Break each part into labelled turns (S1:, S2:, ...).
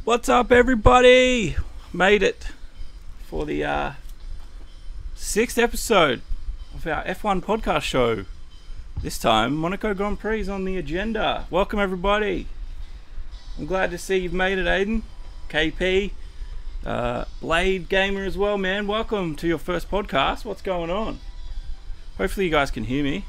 S1: What's up, everybody? Made it for the sixth episode of our F1 podcast show. This time, Monaco Grand Prix is on the agenda. Welcome, everybody. I'm glad to see you've made it, Aiden, KP, Blade Gamer as well, man. Welcome to your first podcast. What's going on? Hopefully you guys can hear me.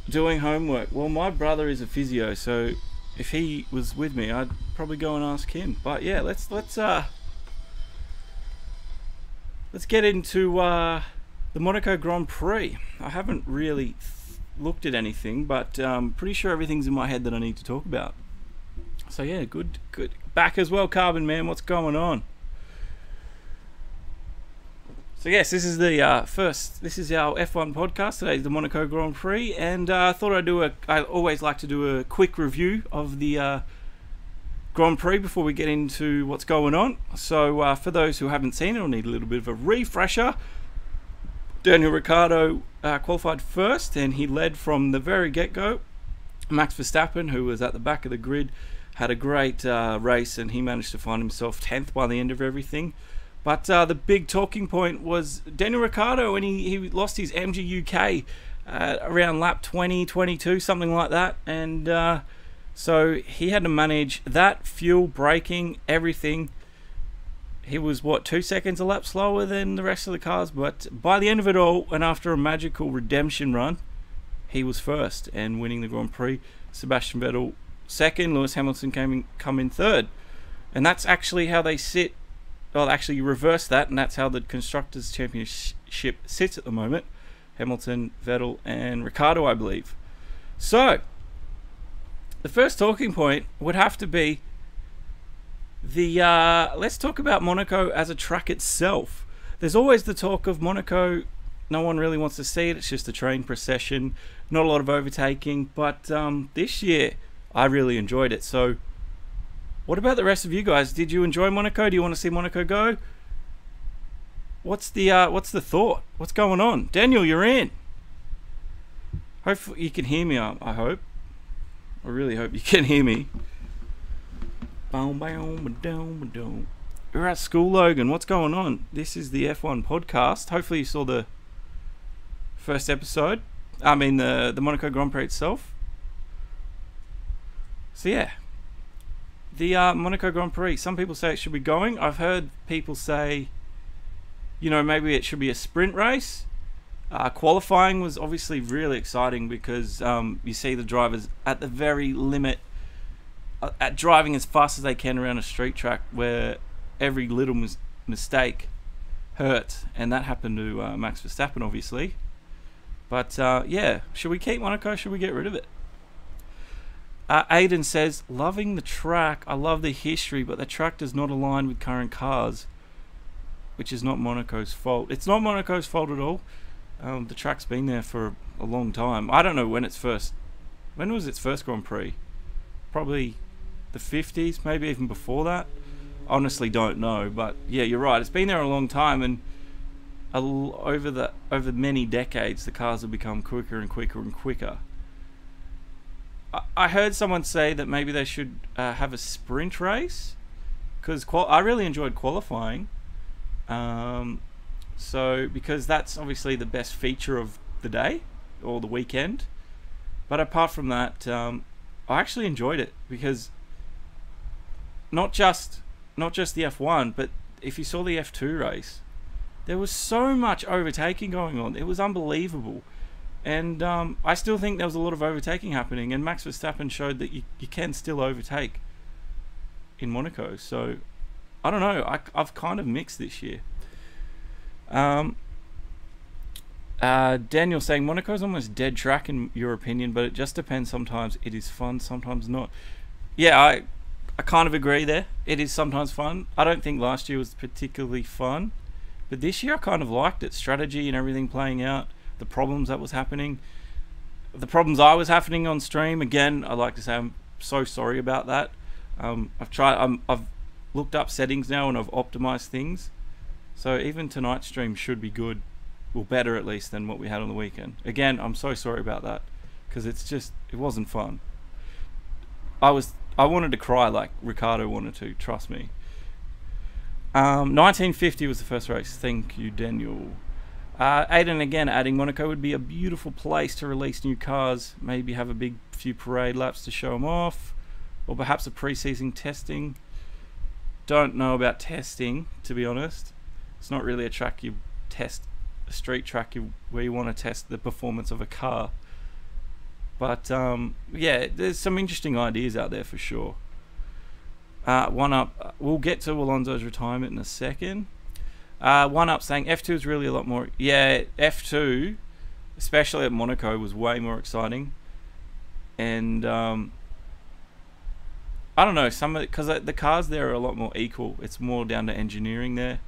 S1: Doing homework. Well, my brother is a physio, so if he was with me, I'd probably go and ask him. But yeah, let's get into the Monaco Grand Prix. I haven't really looked at anything, but pretty sure everything's in my head that I need to talk about. So yeah, good. Back as well, Carbon Man. What's going on? So yes, this is the this is our F1 podcast. Today's the Monaco Grand Prix, and I thought I always like to do a quick review of the Grand Prix before we get into what's going on. So for those who haven't seen it or need a little bit of a refresher, Daniel Ricciardo qualified first, and he led from the very get-go. Max Verstappen, who was at the back of the grid, had a great race, and he managed to find himself 10th by the end of everything. But the big talking point was Daniel Ricciardo, and he lost his MG UK around lap 20, 22, something like that. And so he had to manage that, fuel, braking, everything. He was, 2 seconds a lap slower than the rest of the cars. But by the end of it all, and after a magical redemption run, he was first and winning the Grand Prix. Sebastian Vettel second, Lewis Hamilton come in third. And that's actually how they sit. Well, actually, you reverse that, and that's how the Constructors' Championship sits at the moment. Hamilton, Vettel, and Ricciardo, I believe. So, the first talking point would have to be the... let's talk about Monaco as a track itself. There's always the talk of Monaco. No one really wants to see it. It's just a train procession. Not a lot of overtaking. But this year, I really enjoyed it. So... what about the rest of you guys? Did you enjoy Monaco? Do you want to see Monaco go? What's the thought? What's going on? Daniel, you're in. Hopefully you can hear me, I hope. I really hope you can hear me. We're at school, Logan. What's going on? This is the F1 podcast. Hopefully you saw the first episode. I mean the Monaco Grand Prix itself. So yeah. The Monaco Grand Prix, some people say it should be going. I've heard people say, maybe it should be a sprint race. Qualifying was obviously really exciting because you see the drivers at the very limit at driving as fast as they can around a street track where every little mistake hurts. And that happened to Max Verstappen, obviously. But yeah, should we keep Monaco? Should we get rid of it? Aiden says, loving the track, I love the history, but the track does not align with current cars, which is not Monaco's fault. It's not Monaco's fault at all. The track's been there for a long time. I don't know when was its first Grand Prix? Probably the 50s, maybe even before that. Honestly don't know, but yeah, you're right. It's been there a long time, and over many decades, the cars have become quicker and quicker and quicker. I heard someone say that maybe they should have a sprint race, because I really enjoyed qualifying. So because that's obviously the best feature of the day or the weekend. But apart from that, I actually enjoyed it because not just the F1, but if you saw the F2 race, there was so much overtaking going on. It was unbelievable. And I still think there was a lot of overtaking happening, and Max Verstappen showed that you can still overtake in Monaco. So I don't know, I've kind of mixed this year. Daniel saying Monaco's almost dead track in your opinion, but it just depends. Sometimes it is fun, sometimes not. Yeah, I kind of agree there. It is sometimes fun. I don't think last year was particularly fun, but this year I kind of liked it. Strategy and everything playing out. The problems that was happening, the problems I was happening on stream. Again, I'd like to say I'm so sorry about that. I've looked up settings now and I've optimized things, so even tonight's stream should be good, or better at least than what we had on the weekend. Again, I'm so sorry about that because it wasn't fun. I was I wanted to cry like Ricciardo wanted to. Trust me. 1950 was the first race. Thank you, Daniel. Aiden again adding, Monaco would be a beautiful place to release new cars. Maybe have a big few parade laps to show them off, or perhaps a pre-season testing. Don't know about testing, to be honest. It's not really a track you test, a street track where you want to test the performance of a car. But yeah, there's some interesting ideas out there for sure. One up, we'll get to Alonso's retirement in a second. One up saying F2 is really a lot more. Yeah, F2, especially at Monaco, was way more exciting. And I don't know, because the cars there are a lot more equal. It's more down to engineering there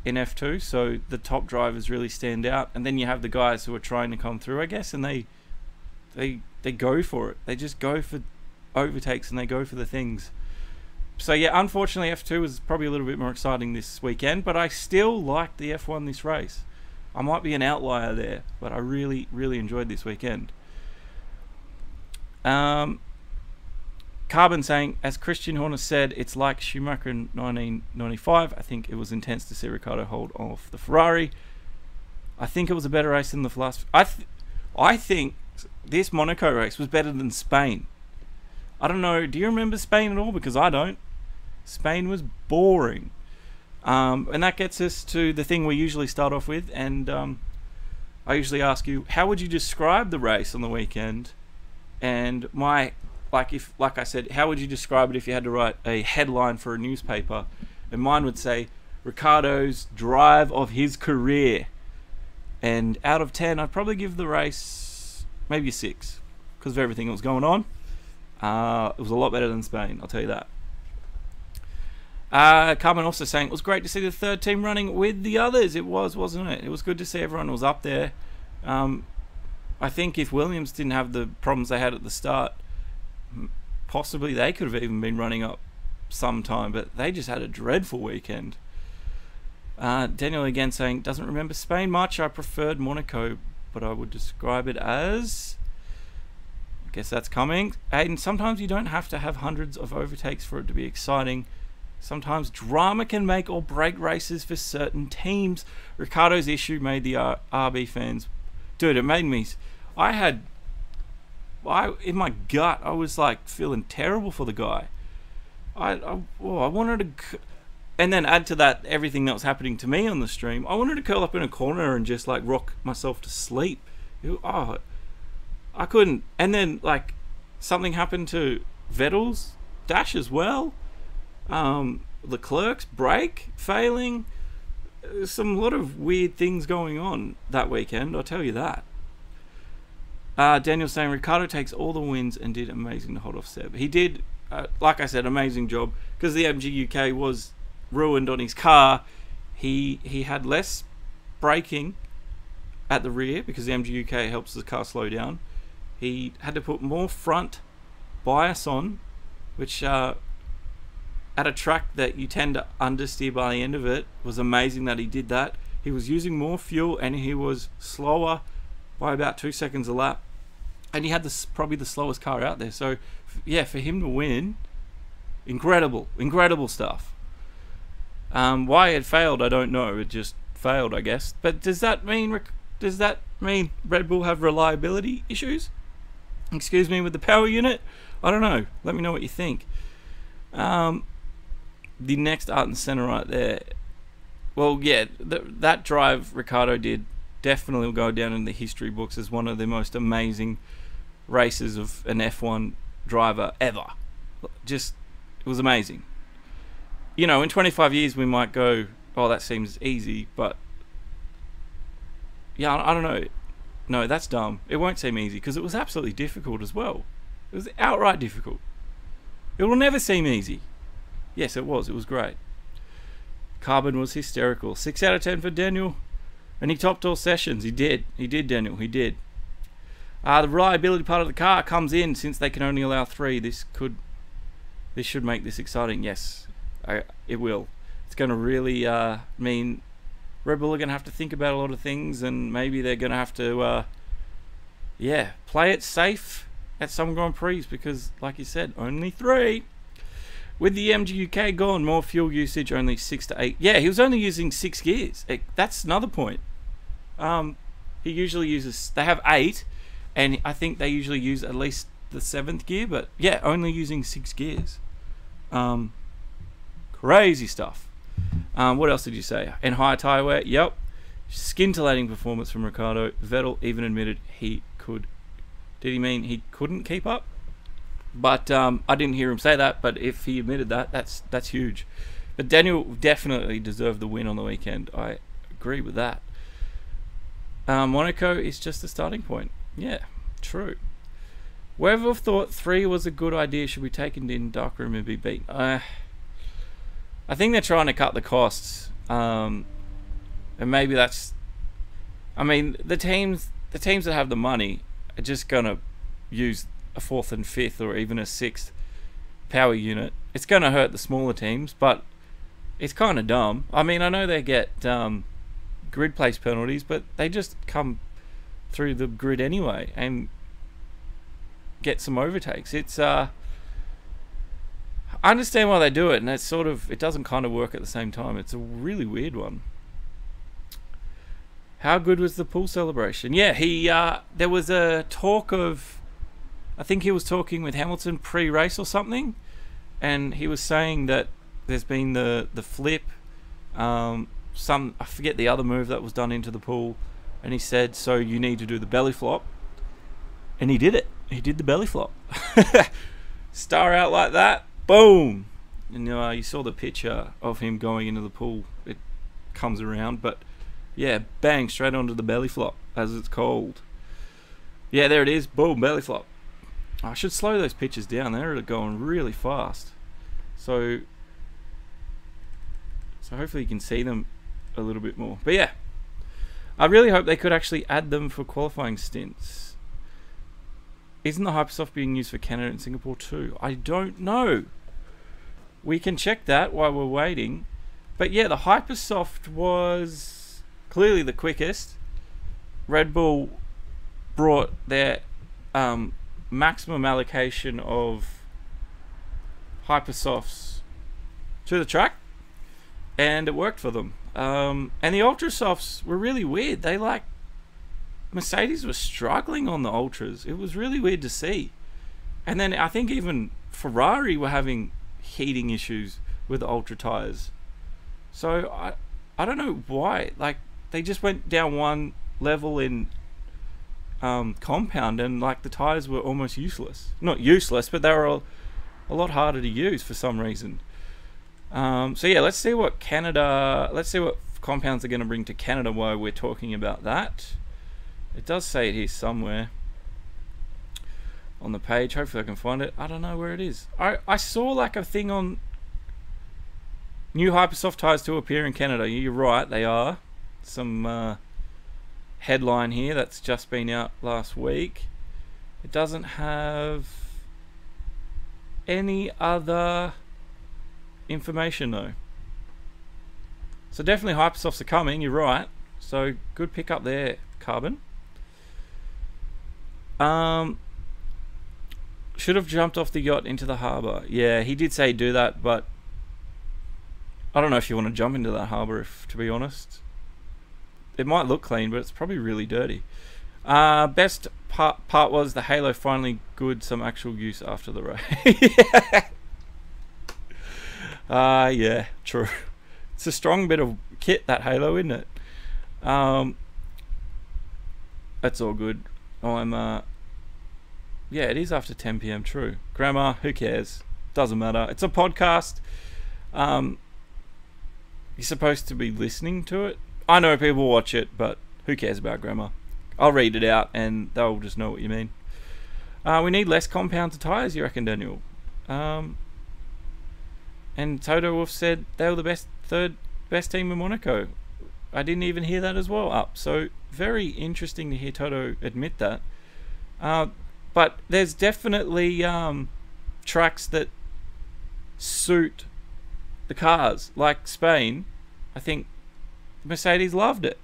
S1: in F2, so the top drivers really stand out. And then you have the guys who are trying to come through, I guess, and they go for it. They just go for overtakes and they go for the things. So yeah, unfortunately F2 was probably a little bit more exciting this weekend, but I still liked the F1 this race. I might be an outlier there, but I really, really enjoyed this weekend. Carbon saying, as Christian Horner said, it's like Schumacher in 1995. I think it was intense to see Ricciardo hold off the Ferrari. I think it was a better race than the last. I think this Monaco race was better than Spain. I don't know, do you remember Spain at all? Because I don't. Spain was boring. And that gets us to the thing we usually start off with, and I usually ask you, how would you describe the race on the weekend? And like I said, how would you describe it if you had to write a headline for a newspaper? And mine would say, Ricciardo's drive of his career. And out of 10, I'd probably give the race maybe a 6 because of everything that was going on. It was a lot better than Spain, I'll tell you that. Carmen also saying, it was great to see the third team running with the others. It was, wasn't it? It was good to see everyone was up there. I think if Williams didn't have the problems they had at the start, possibly they could have even been running up sometime, but they just had a dreadful weekend. Daniel again saying, doesn't remember Spain much. I preferred Monaco, but I would describe it as... I guess that's coming. Aiden, sometimes you don't have to have hundreds of overtakes for it to be exciting. Sometimes drama can make or break races for certain teams. Ricciardo's issue made the RB fans... Dude, it made me... in my gut, I was like feeling terrible for the guy. I wanted to... And then add to that everything that was happening to me on the stream. I wanted to curl up in a corner and just like rock myself to sleep. I couldn't. And then like something happened to Vettel's dash as well. Leclerc's brake failing. There's a lot of weird things going on that weekend, I'll tell you that. Daniel saying Ricciardo takes all the wins and did amazing to hold off Seb. He did, like I said, amazing job, because the MG UK was ruined on his car. He had less braking at the rear because the MG UK helps the car slow down. He had to put more front bias on, which at a track that you tend to understeer by the end of it, was amazing that he did that. He was using more fuel and he was slower by about 2 seconds a lap, and he had probably the slowest car out there. So yeah, for him to win, incredible stuff. Why it failed, I don't know. It just failed, I guess. But does that mean Red Bull have reliability issues? Excuse me, with the power unit? I don't know. Let me know what you think. The next art and center right there. Well, yeah, that drive Ricciardo did definitely will go down in the history books as one of the most amazing races of an F1 driver ever. Just, it was amazing. You know, in 25 years we might go, oh, that seems easy, but yeah, I don't know. No, that's dumb. It won't seem easy because it was absolutely difficult as well. It was outright difficult. It will never seem easy. Yes, it was. It was great. Carbon was hysterical. 6 out of 10 for Daniel. And he topped all sessions. He did. He did, Daniel. He did. The reliability part of the car comes in since they can only allow 3. This should make this exciting. Yes, it will. It's going to really mean Red Bull are going to have to think about a lot of things, and maybe they're going to have to, play it safe at some Grand Prix because, like you said, only 3. With the MGUK gone, more fuel usage, only 6 to 8. Yeah, he was only using 6 gears. That's another point. He usually uses... They have 8, and I think they usually use at least the 7th gear, but yeah, only using 6 gears. Crazy stuff. What else did you say? And higher tyre wear, yep. Scintillating performance from Ricciardo. Vettel even admitted he could... Did he mean he couldn't keep up? But I didn't hear him say that, but if he admitted that, that's huge. But Daniel definitely deserved the win on the weekend. I agree with that. Monaco is just the starting point. Yeah, true. Whoever thought 3 was a good idea should be taken in dark room and be beaten. I think they're trying to cut the costs. And maybe that's... I mean, the teams that have the money are just going to use a 4th and 5th or even a 6th power unit. It's going to hurt the smaller teams, but it's kind of dumb. I mean, I know they get grid place penalties, but they just come through the grid anyway and get some overtakes. It's I understand why they do it, and it's sort of, it doesn't kind of work at the same time. It's a really weird one. How good was the pool celebration? Yeah, he there was a talk of, I think he was talking with Hamilton pre-race or something, and he was saying that there's been the flip, I forget the other move that was done into the pool, and he said, so you need to do the belly flop, and he did it. He did the belly flop. Star out like that, boom. And you saw the picture of him going into the pool. It comes around, but yeah, bang, straight onto the belly flop, as it's called. Yeah, there it is, boom, belly flop. I should slow those pictures down. They're going really fast. So hopefully you can see them a little bit more. But yeah, I really hope they could actually add them for qualifying stints. Isn't the Hypersoft being used for Canada and Singapore too? I don't know. We can check that while we're waiting. But yeah, the Hypersoft was clearly the quickest. Red Bull brought their maximum allocation of Hypersofts to the track, and it worked for them. And the Ultrasofts were really weird. They Mercedes was struggling on the Ultras. It was really weird to see. And then I think even Ferrari were having heating issues with the Ultra tires. So I don't know why. Like, they just went down one level in compound, and like the tires were almost useless. Not useless, but they were a lot harder to use for some reason. So yeah, let's see what compounds are going to bring to Canada while we're talking about that. It does say it here somewhere on the page. Hopefully I can find it. I don't know where it is. I saw like a thing on new Hypersoft tires to appear in Canada. You're right, they are. Some headline here that's just been out last week. It doesn't have any other information though. So definitely Hypersofts are coming, you're right. So good pick up there, Carbon. Should have jumped off the yacht into the harbour. Yeah, he did say do that, but I don't know if you want to jump into that harbour, to be honest. It might look clean, but it's probably really dirty. Best part was the halo finally good, some actual use after the race. Yeah, true. It's a strong bit of kit, that halo, isn't it? That's all good. Yeah, it is after 10 PM, true. Grammar, who cares? Doesn't matter. It's a podcast. You're supposed to be listening to it. I know people watch it, but who cares about grammar? I'll read it out and they'll just know what you mean. We need less compounds of tyres, you reckon, Daniel? And Toto Wolff said they were the third best team in Monaco. I didn't even hear that as well. So very interesting to hear Toto admit that. But there's definitely tracks that suit the cars, like Spain. I think Mercedes loved it.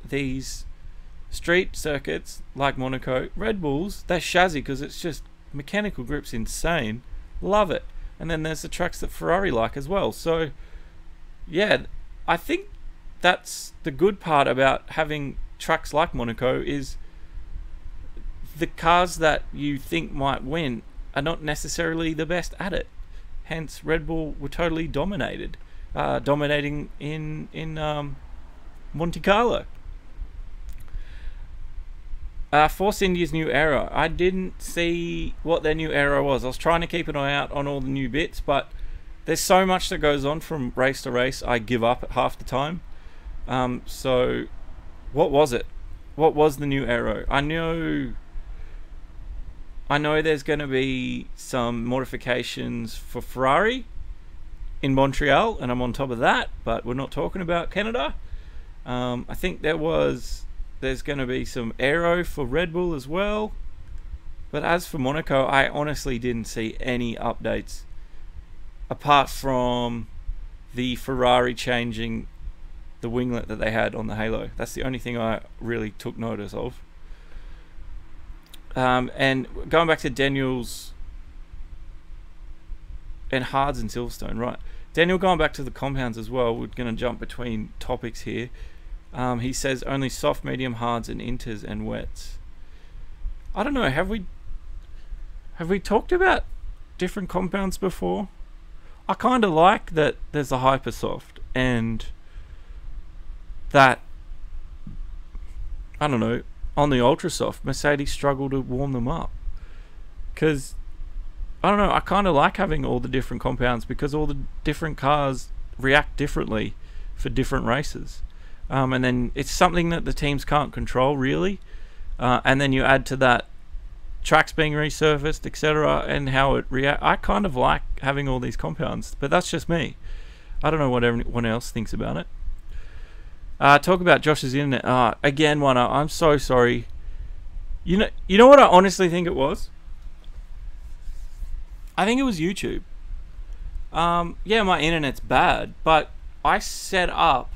S1: These street circuits like Monaco, Red Bulls, they're shazzy because it's just mechanical grip's insane. Love it. And then there's the tracks that Ferrari like as well. So yeah, I think that's the good part about having tracks like Monaco is the cars that you think might win are not necessarily the best at it. Hence, Red Bull were totally dominating in Monte Carlo. Force India's new aero. I didn't see what their new aero was. I was trying to keep an eye out on all the new bits, but there's so much that goes on from race to race, I give up at half the time. So, what was it? What was the new aero? I know there's going to be some modifications for Ferrari in Montreal, and I'm on top of that, but we're not talking about Canada. I think there's going to be some aero for Red Bull as well. But as for Monaco, I honestly didn't see any updates apart from the Ferrari changing the winglet that they had on the Halo. That's the only thing I really took notice of. And going back to Daniel's and Hards and Silverstone, right? Daniel, going back to the compounds as well, we're going to jump between topics here. He says only soft, medium, hards, and inters and wets. I don't know. Have we talked about different compounds before? I kind of like that there's a hyper soft and that, I don't know, on the ultra soft, Mercedes struggle to warm them up. Because, I don't know, I kind of like having all the different compounds because all the different cars react differently for different races. And then it's something that the teams can't control, really. And then you add to that tracks being resurfaced, etc., and how it reacts. I kind of like having all these compounds, but that's just me. I don't know what everyone else thinks about it. Talk about Josh's internet. Again, I'm so sorry. You know what I honestly think it was? I think it was YouTube. Yeah, my internet's bad, but I set up.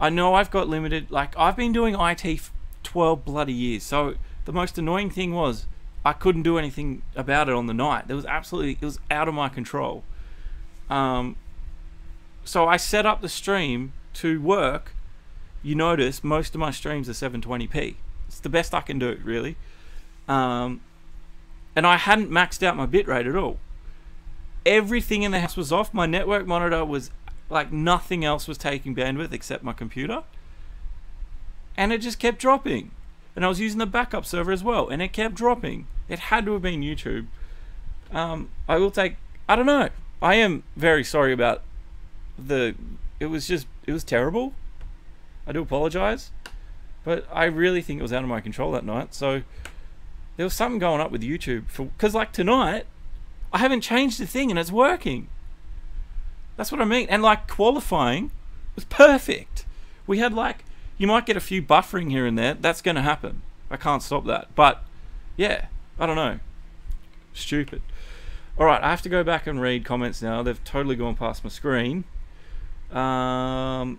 S1: I know I've got limited. Like, I've been doing IT for 12 bloody years. So the most annoying thing was I couldn't do anything about it on the night. It was out of my control. So I set up the stream to work. You notice most of my streams are 720p. It's the best I can do, really. And I hadn't maxed out my bitrate at all. Everything in the house was off. My network monitor was like nothing else was taking bandwidth except my computer. And it just kept dropping. And I was using the backup server as well, and it kept dropping. It had to have been YouTube. I don't know. I am very sorry about it was terrible. I do apologize. But I really think it was out of my control that night. So there was something going up with YouTube. Because like tonight, I haven't changed a thing and it's working. That's what I mean. And like qualifying was perfect. We had like, you might get a few buffering here and there. That's going to happen. I can't stop that. But yeah, I don't know. Stupid. Alright, I have to go back and read comments now. They've totally gone past my screen. Carbon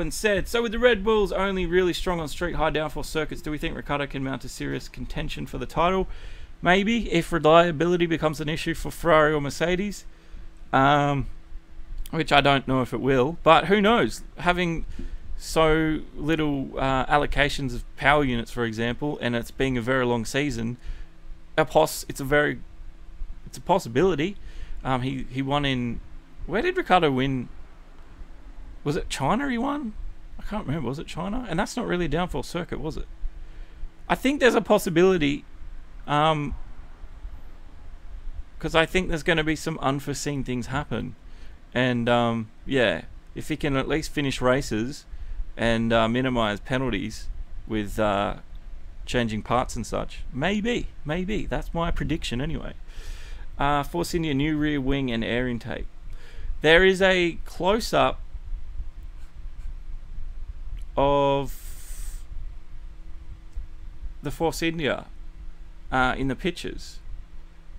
S1: said, so with the Red Bulls only really strong on street high downforce circuits, do we think Ricciardo can mount a serious contention for the title? Maybe, if reliability becomes an issue for Ferrari or Mercedes. Which I don't know if it will. But who knows? Having so little allocations of power units, for example, and it's being a very long season, it's a possibility. He won in... Where did Ricciardo win? Was it China he won? I can't remember. Was it China? And that's not really a downforce circuit, was it? I think there's a possibility... because I think there's going to be some unforeseen things happen. And, yeah, if he can at least finish races and minimize penalties with changing parts and such, maybe. That's my prediction anyway. Force India, new rear wing and air intake. There is a close-up of the Force India in the pictures.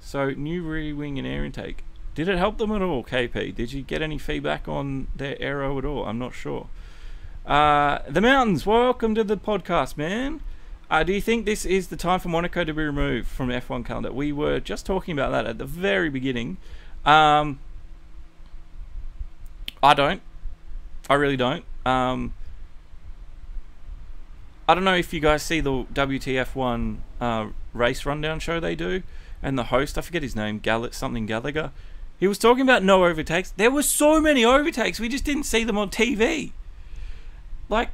S1: So, new rear wing and air intake. Did it help them at all, KP? Did you get any feedback on their aero at all? I'm not sure. The Mountains, welcome to the podcast, man. Do you think this is the time for Monaco to be removed from the F1 calendar? We were just talking about that at the very beginning. I don't. I really don't. I don't know if you guys see the WTF1 race rundown show they do, and the host, I forget his name, something Gallagher. He was talking about no overtakes. There were so many overtakes, we just didn't see them on TV. Like,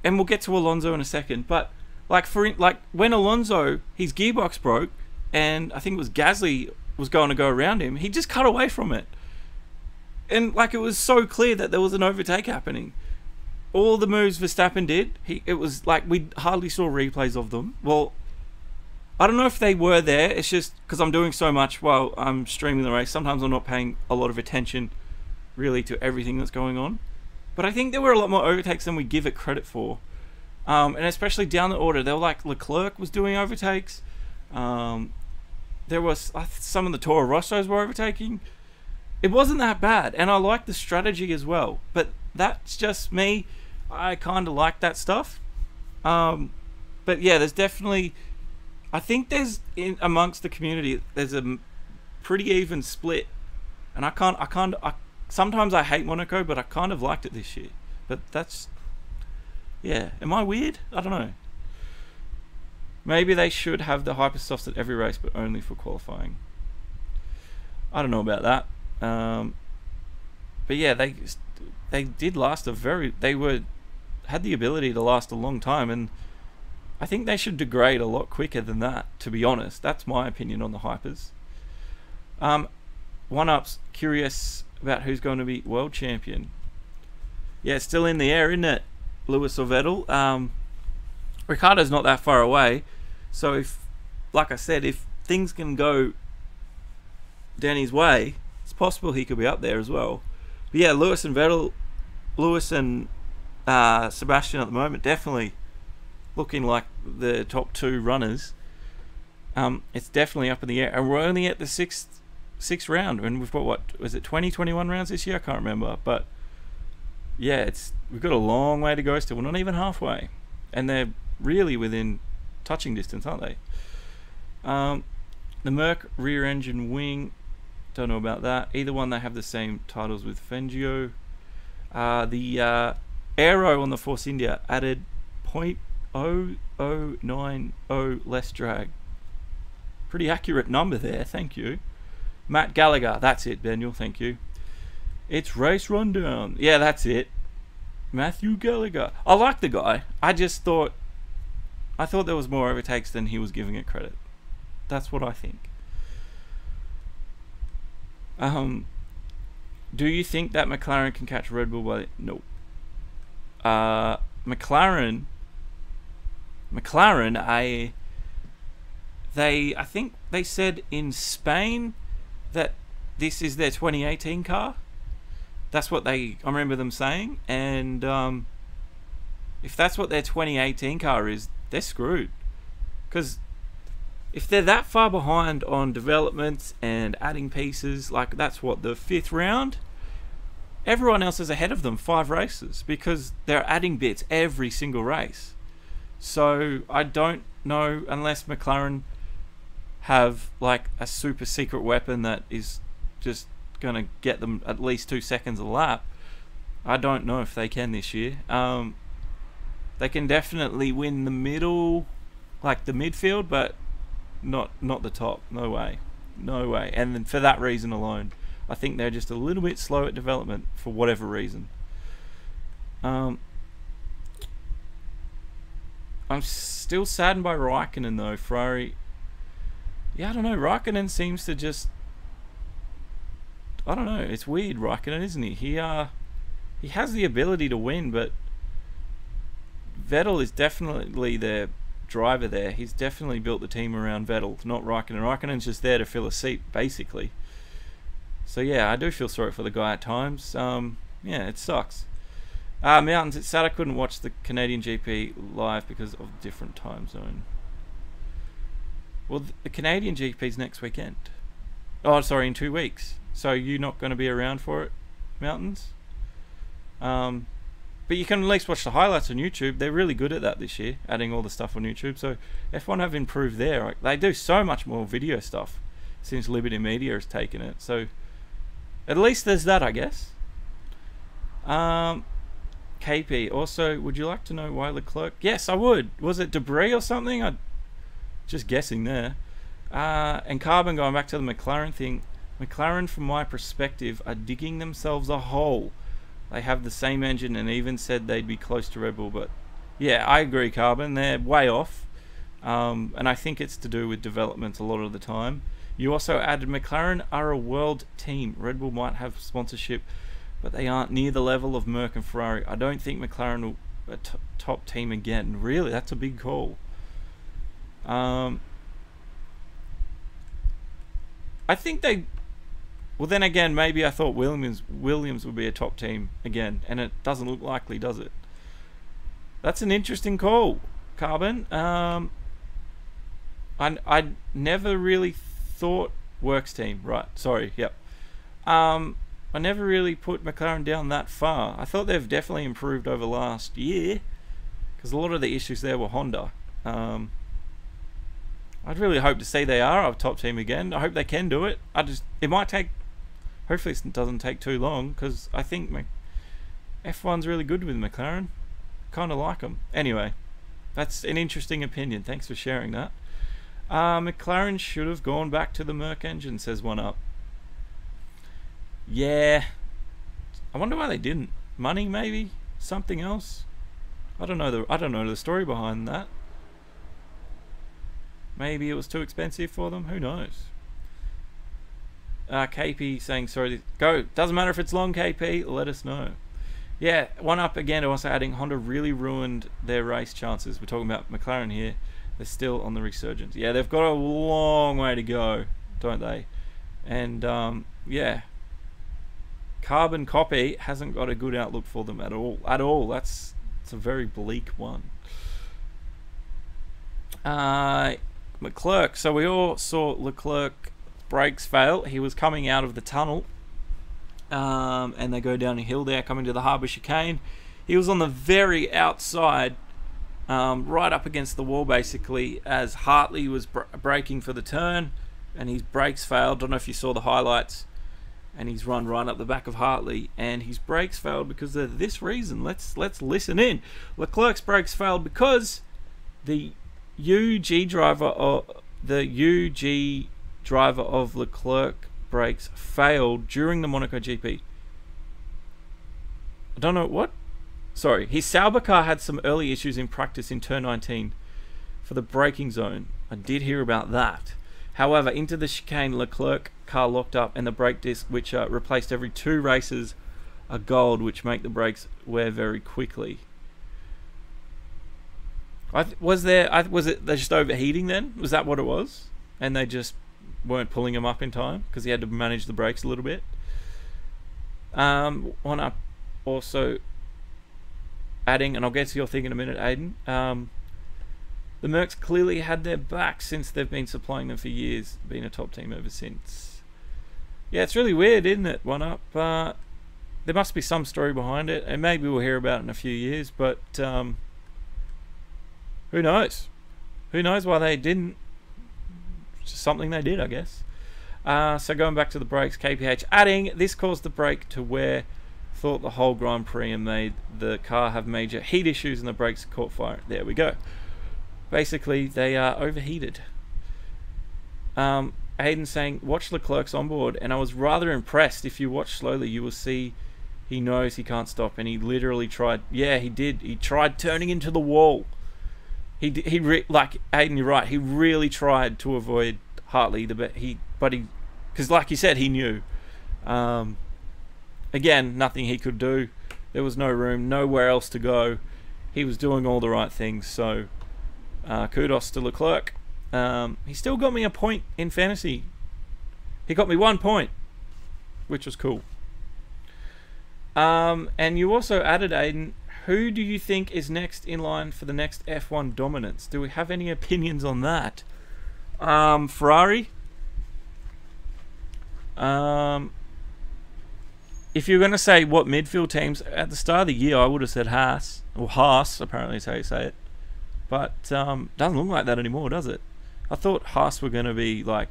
S1: and we'll get to Alonso in a second, but like when Alonso, his gearbox broke, and I think it was Gasly was going to go around him, he just cut away from it. And like, it was so clear that there was an overtake happening. All the moves Verstappen did, it was like we hardly saw replays of them. Well, I don't know if they were there. It's just because I'm doing so much while I'm streaming the race. Sometimes I'm not paying a lot of attention really to everything that's going on. But I think there were a lot more overtakes than we give it credit for. And especially down the order. They were like Leclerc was doing overtakes. There was some of the Toro Rossos were overtaking. It wasn't that bad. And I like the strategy as well. But that's just me. I kind of like that stuff. But yeah, there's definitely... I think there's amongst the community there's a pretty even split, and sometimes I hate Monaco, but I kind of liked it this year. But that's, yeah. Am I weird? I don't know. Maybe they should have the hypersofts at every race, but only for qualifying. I don't know about that. But yeah, they did last had the ability to last a long time, and I think they should degrade a lot quicker than that, to be honest. That's my opinion on the hypers. One-Up's curious about who's going to be world champion. Yeah, it's still in the air, isn't it? Lewis or Vettel. Ricciardo's not that far away. So if, like I said, if things can go Danny's way, it's possible he could be up there as well. But yeah, Lewis and Sebastian at the moment, definitely looking like the top two runners. It's definitely up in the air, and we're only at the sixth round, and we've got, what was it, 21 rounds this year? I can't remember, but yeah, we've got a long way to go still. We're not even halfway, and they're really within touching distance, aren't they? The Merc rear engine wing, don't know about that. Either one, they have the same titles with Fangio. The aero on the Force India added 0.0090 less drag. Pretty accurate number there, thank you. Matt Gallagher, that's it, Daniel, thank you. It's race rundown. Yeah, that's it. Matthew Gallagher. I like the guy. I thought there was more overtakes than he was giving it credit. That's what I think. Do you think that McLaren can catch Red Bull by... No. McLaren, I think they said in Spain that this is their 2018 car. That's what I remember them saying. And if that's what their 2018 car is, they're screwed. Because if they're that far behind on development and adding pieces, like that's what, the 5th round? Everyone else is ahead of them 5 races because they're adding bits every single race. So I don't know, unless McLaren have like a super secret weapon that is just going to get them at least 2 seconds a lap. I don't know if they can this year. They can definitely win the middle, like the midfield, but not the top. No way. And then for that reason alone, I think they're just a little bit slow at development for whatever reason. I'm still saddened by Raikkonen though. Ferrari, yeah, I don't know. Raikkonen seems to just, I don't know. It's weird, Raikkonen, isn't he? He has the ability to win, but Vettel is definitely their driver there. He's definitely built the team around Vettel, not Raikkonen. Raikkonen's just there to fill a seat, basically. So yeah, I do feel sorry for the guy at times. Yeah, it sucks. Mountains, it's sad I couldn't watch the Canadian GP live because of different time zone. Well, the Canadian GP's next weekend. Oh, sorry, in 2 weeks. So you're not going to be around for it, Mountains? But you can at least watch the highlights on YouTube. They're really good at that this year, adding all the stuff on YouTube. So F1 have improved there. They do so much more video stuff since Liberty Media has taken it. So at least there's that, I guess. KP, also, would you like to know why Leclerc? Yes, I would. Was it debris or something? I'm just guessing there. And Carbon, going back to the McLaren thing. McLaren, from my perspective, are digging themselves a hole. They have the same engine and even said they'd be close to Red Bull. But yeah, I agree, Carbon. They're way off. And I think it's to do with development a lot of the time. You also added McLaren are a world team. Red Bull might have sponsorship, but they aren't near the level of Merc and Ferrari. I don't think McLaren will be a top team again. Really, that's a big call. I think they... Well, then again, maybe I thought Williams would be a top team again, and it doesn't look likely, does it? That's an interesting call, Carbon. I never really thought Works team, right? Sorry, yep. I never really put McLaren down that far. I thought they've definitely improved over last year, because a lot of the issues there were Honda. I'd really hope to see they are a top team again. I hope they can do it. It might take. Hopefully it doesn't take too long, because I think F1's really good with McLaren. Kind of like them. Anyway, that's an interesting opinion. Thanks for sharing that. McLaren should have gone back to the Merc engine, says one up. Yeah. I wonder why they didn't. Money, maybe? Something else? I don't know the story behind that. Maybe it was too expensive for them. Who knows? KP saying sorry. Go. Doesn't matter if it's long, KP. Let us know. Yeah, one up again. Also adding Honda really ruined their race chances. We're talking about McLaren here. They're still on the resurgence. Yeah, they've got a long way to go, don't they? And yeah, Carbon Copy hasn't got a good outlook for them at all. It's a very bleak one. Leclerc. So we all saw Leclerc brakes fail. He was coming out of the tunnel, and they go down a hill there, coming to the harbour chicane. He was on the very outside, right up against the wall, basically, as Hartley was braking for the turn, and his brakes failed. Don't know if you saw the highlights, and he's run right up the back of Hartley, and his brakes failed because of this reason. Let's listen in. Leclerc's brakes failed because the UG driver of Leclerc brakes failed during the Monaco GP. I don't know what. Sorry, his Sauber car had some early issues in practice in turn 19 for the braking zone. I did hear about that. However, into the chicane, Leclerc car locked up, and the brake disc, which replaced every 2 races, are gold, which make the brakes wear very quickly. Was it they're just overheating then? Was that what it was? And they just weren't pulling him up in time because he had to manage the brakes a little bit. One up also adding, and I'll get to your thing in a minute, Aiden. The Mercs clearly had their back since they've been supplying them for years, been a top team ever since. Yeah, it's really weird, isn't it? One up. There must be some story behind it, and maybe we'll hear about it in a few years, but who knows? Who knows why they didn't? Just something they did, I guess. So going back to the brakes, KPH adding, this caused the brake to wear throughout the whole Grand Prix and made the car have major heat issues and the brakes caught fire. There we go. Basically, they are overheated. Hayden saying, watch Leclerc's onboard, and I was rather impressed. If you watch slowly, you will see he knows he can't stop, and he literally tried. Yeah, he did. He tried turning into the wall. Like Hayden, you're right. He really tried to avoid Hartley, because like you said, he knew. Again, nothing he could do. There was no room, nowhere else to go. He was doing all the right things. So, kudos to Leclerc. He still got me a point in fantasy. He got me 1 point, which was cool. And you also added, Aiden, who do you think is next in line for the next F1 dominance? Do we have any opinions on that? Ferrari? If you're going to say what midfield teams at the start of the year, I would have said Haas, or Haas, apparently is how you say it. But doesn't look like that anymore, does it? I thought Haas were going to be like,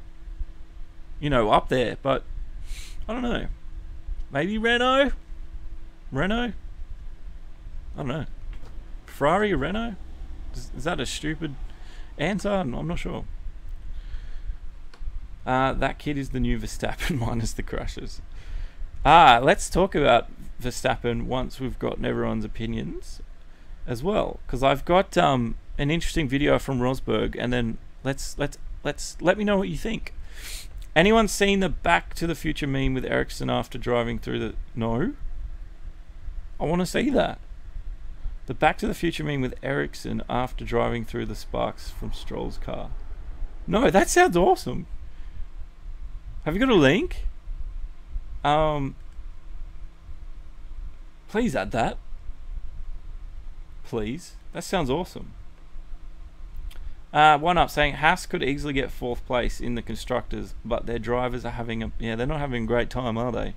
S1: you know, up there, but I don't know. Maybe Renault? Renault? I don't know. Ferrari or Renault? Is that a stupid answer? I'm not sure. That kid is the new Verstappen minus the crashes. Let's talk about Verstappen once we've gotten everyone's opinions as well, because I've got an interesting video from Rosberg, and then let me know what you think. Anyone seen the Back to the Future meme with Ericsson after driving through the... No? I want to see that. The Back to the Future meme with Ericsson after driving through the sparks from Stroll's car. No, that sounds awesome. Have you got a link? Please add that. Please. That sounds awesome. One up saying Haas could easily get 4th place in the constructors, but their drivers are having a... Yeah, they're not having a great time, are they?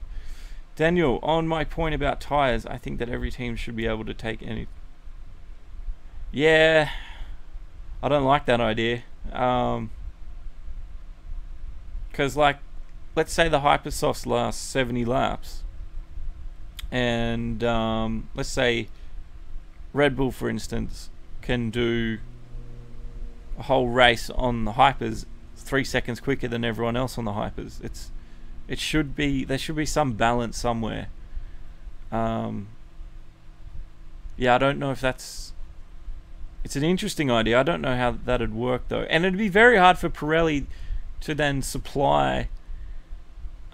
S1: Daniel, on my point about tyres, I think that every team should be able to take any... Yeah, I don't like that idea. Because, like, let's say the Hypersofts last 70 laps. And let's say Red Bull, for instance, can do a whole race on the Hypers 3 seconds quicker than everyone else on the Hypers. There should be some balance somewhere. Yeah, I don't know if that's... It's an interesting idea. I don't know how that'd work though, and it'd be very hard for Pirelli to then supply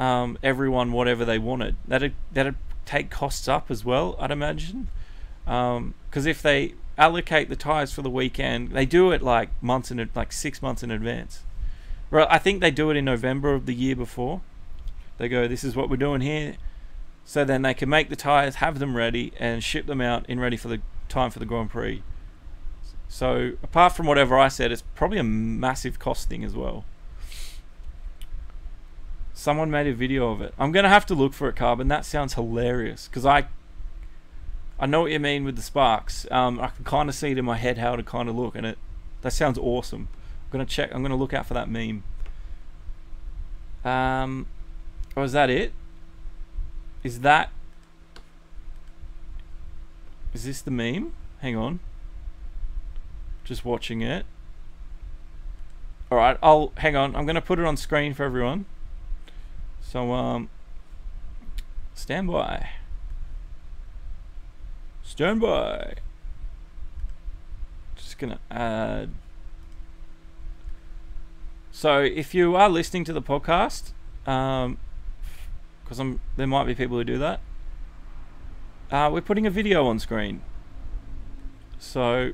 S1: everyone whatever they wanted. That'd take costs up as well, I'd imagine. Because if they allocate the tires for the weekend, they do it like 6 months in advance. Right, I think they do it in November of the year before. They go, this is what we're doing here, so then they can make the tires, have them ready, and ship them out in ready for the time for the Grand Prix. So apart from whatever I said, it's probably a massive cost thing as well. Someone made a video of it. I'm gonna have to look for it, Carbon. That sounds hilarious, because I know what you mean with the sparks. I can kind of see it in my head how to kind of look, and that sounds awesome. I'm gonna look out for that meme. Or is that it? Is this the meme? Hang on. Just watching it. Alright, hang on. I'm gonna put it on screen for everyone. So, stand by. Stand by. Just gonna add. So, if you are listening to the podcast, because there might be people who do that, we're putting a video on screen. So,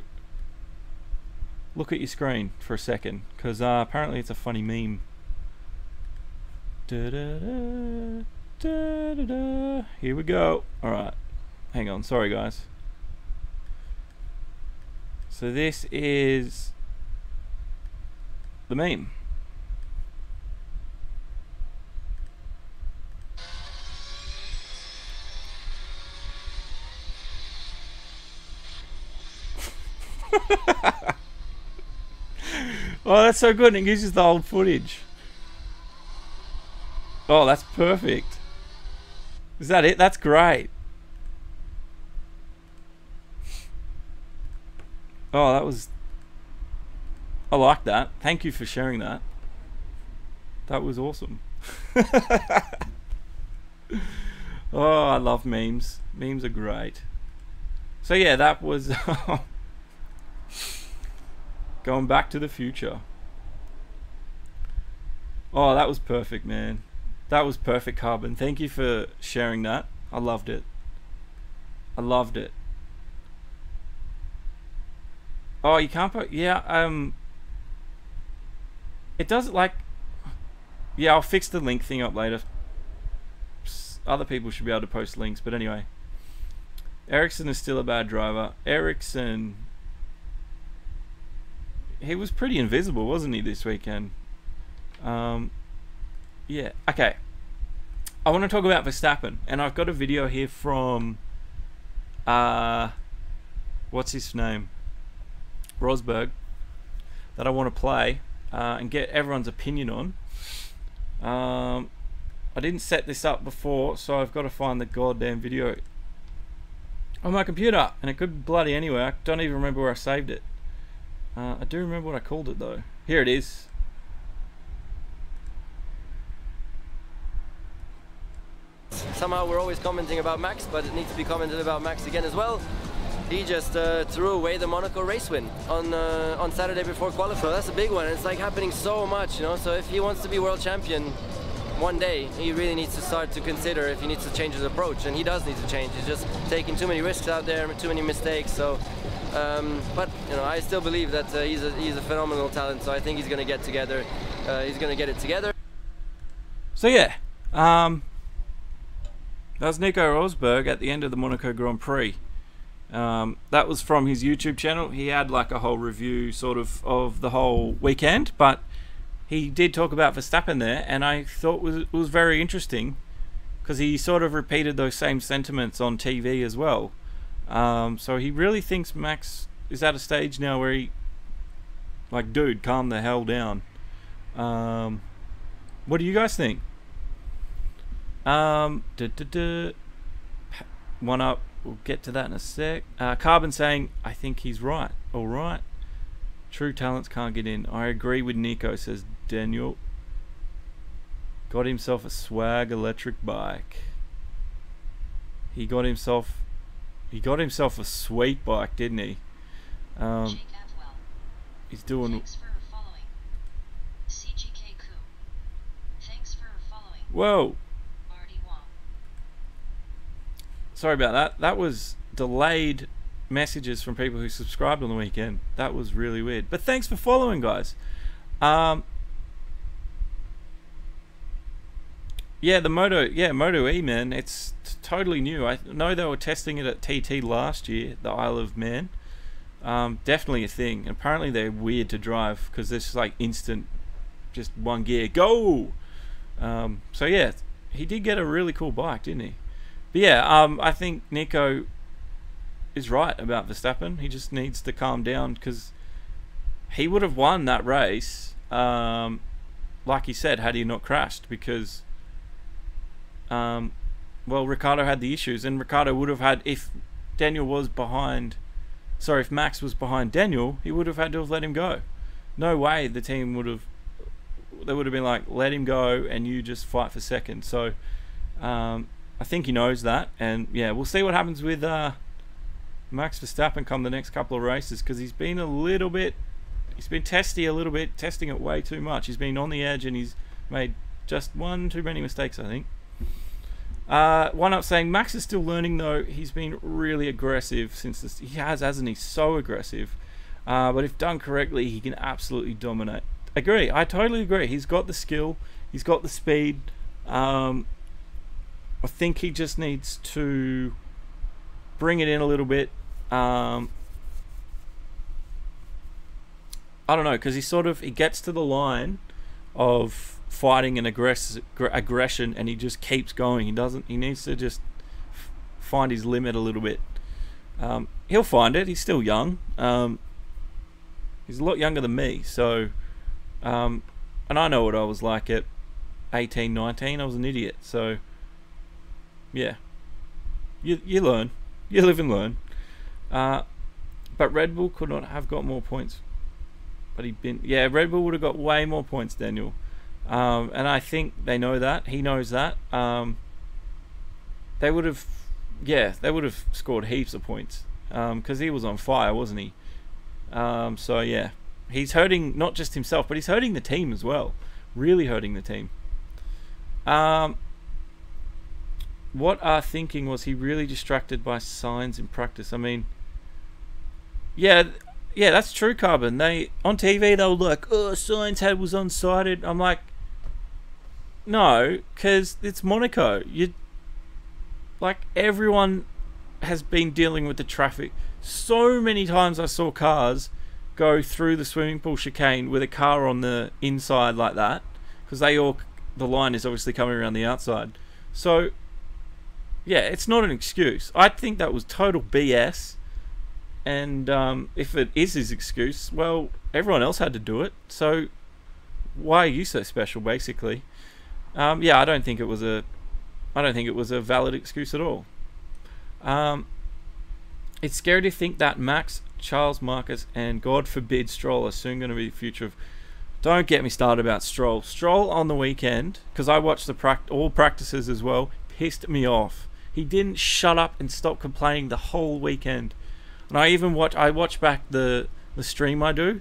S1: look at your screen for a second, because apparently it's a funny meme. Da, da, da, da, da, da. Here we go. Alright. Hang on. Sorry, guys. So this is the meme. Oh, that's so good, and it uses the old footage. Oh, that's perfect. Is that it? That's great. Oh, I like that. Thank you for sharing that. That was awesome. Oh, I love memes. Memes are great. So yeah, that was going back to the future. Oh, that was perfect, man. That was perfect, Carbon. Thank you for sharing that. I loved it. I loved it. Oh, you can't put... Yeah, it does, like... Yeah, I'll fix the link thing up later. Other people should be able to post links, but anyway. Ericsson is still a bad driver. Ericsson... He was pretty invisible, wasn't he, this weekend? Yeah, okay. I want to talk about Verstappen, and I've got a video here from what's his name, Rosberg, that I want to play and get everyone's opinion on. I didn't set this up before, so I've got to find the goddamn video on my computer, and it could be bloody anywhere. I don't even remember where I saved it. I do remember what I called it though. Here it is.
S2: Somehow we're always commenting about Max, but it needs to be commented about Max again as well. He just threw away the Monaco race win on Saturday before qualifying. So that's a big one. It's like happening so much, you know. So if he wants to be world champion one day, he really needs to start to consider if he needs to change his approach, and he does need to change. He's just taking too many risks out there, too many mistakes. So, but you know, I still believe that he's a phenomenal talent. So I think he's going to get together. He's going to get it together.
S1: So yeah, that was Nico Rosberg at the end of the Monaco Grand Prix. That was from his YouTube channel. He had like a whole review sort of the whole weekend, but he did talk about Verstappen there, and I thought it was very interesting because he sort of repeated those same sentiments on TV as well. So he really thinks Max is at a stage now where he, like, dude, calm the hell down. What do you guys think? One up. We'll get to that in a sec. Carbon saying, I think he's right. All right. True talents can't get in. I agree with Nico, says Daniel. Got himself a swag electric bike. He got himself a sweet bike, didn't he? He's doing.
S3: Thanks for following. CGK Coup. Thanks for following.
S1: Whoa. Sorry about that. That was delayed messages from people who subscribed on the weekend. That was really weird. But thanks for following, guys. Yeah, the Moto E, man. It's totally new. I know they were testing it at TT last year, the Isle of Man. Definitely a thing. Apparently they're weird to drive because there's just like instant, just one gear, go. So yeah, he did get a really cool bike, didn't he? But yeah, I think Nico is right about Verstappen. He just needs to calm down because he would have won that race, like he said, had he not crashed. Because, well, Ricciardo had the issues, and Ricciardo would have had, if Daniel was behind, sorry, if Max was behind Daniel, he would have had to have let him go. No way the team would have, they would have been like, let him go and you just fight for second. So, I think he knows that, and yeah, we'll see what happens with Max Verstappen come the next couple of races, because he's been testy a little bit, testing it way too much. He's been on the edge, and he's made just one too many mistakes, I think. One up saying Max is still learning though. He's been really aggressive since this. He hasn't he? So aggressive, but if done correctly, he can absolutely dominate. Agree. I totally agree. He's got the skill. He's got the speed. I think he just needs to bring it in a little bit. I don't know, because he gets to the line of fighting and aggression, and he just keeps going. He needs to just find his limit a little bit. He'll find it. He's still young. He's a lot younger than me, so and I know what I was like at 18, 19. I was an idiot, so yeah, you learn, you live and learn. But Red Bull could not have got more points, but Red Bull would have got way more points, Daniel. And I think they know that. He knows that. They would have scored heaps of points because he was on fire, wasn't he? So yeah, he's hurting not just himself, but he's hurting the team as well. Really hurting the team. What our thinking was, he really distracted by signs in practice. I mean, yeah, that's true, Carbon. On TV they were like, oh, Sainz was unsighted. I'm like, no, because it's Monaco. Everyone has been dealing with the traffic. So many times I saw cars go through the swimming pool chicane with a car on the inside like that, because the line is obviously coming around the outside. So, yeah, it's not an excuse. I think that was total BS. And if it is his excuse, well, everyone else had to do it. So, why are you so special, basically? Yeah, I don't think it was a valid excuse at all. It's scary to think that Max, Charles, Marcus, and God forbid Stroll are soon going to be the future of... Don't get me started about Stroll. Stroll on the weekend, because I watched all practices as well, pissed me off. He didn't shut up and stop complaining the whole weekend. And I watch back the stream I do,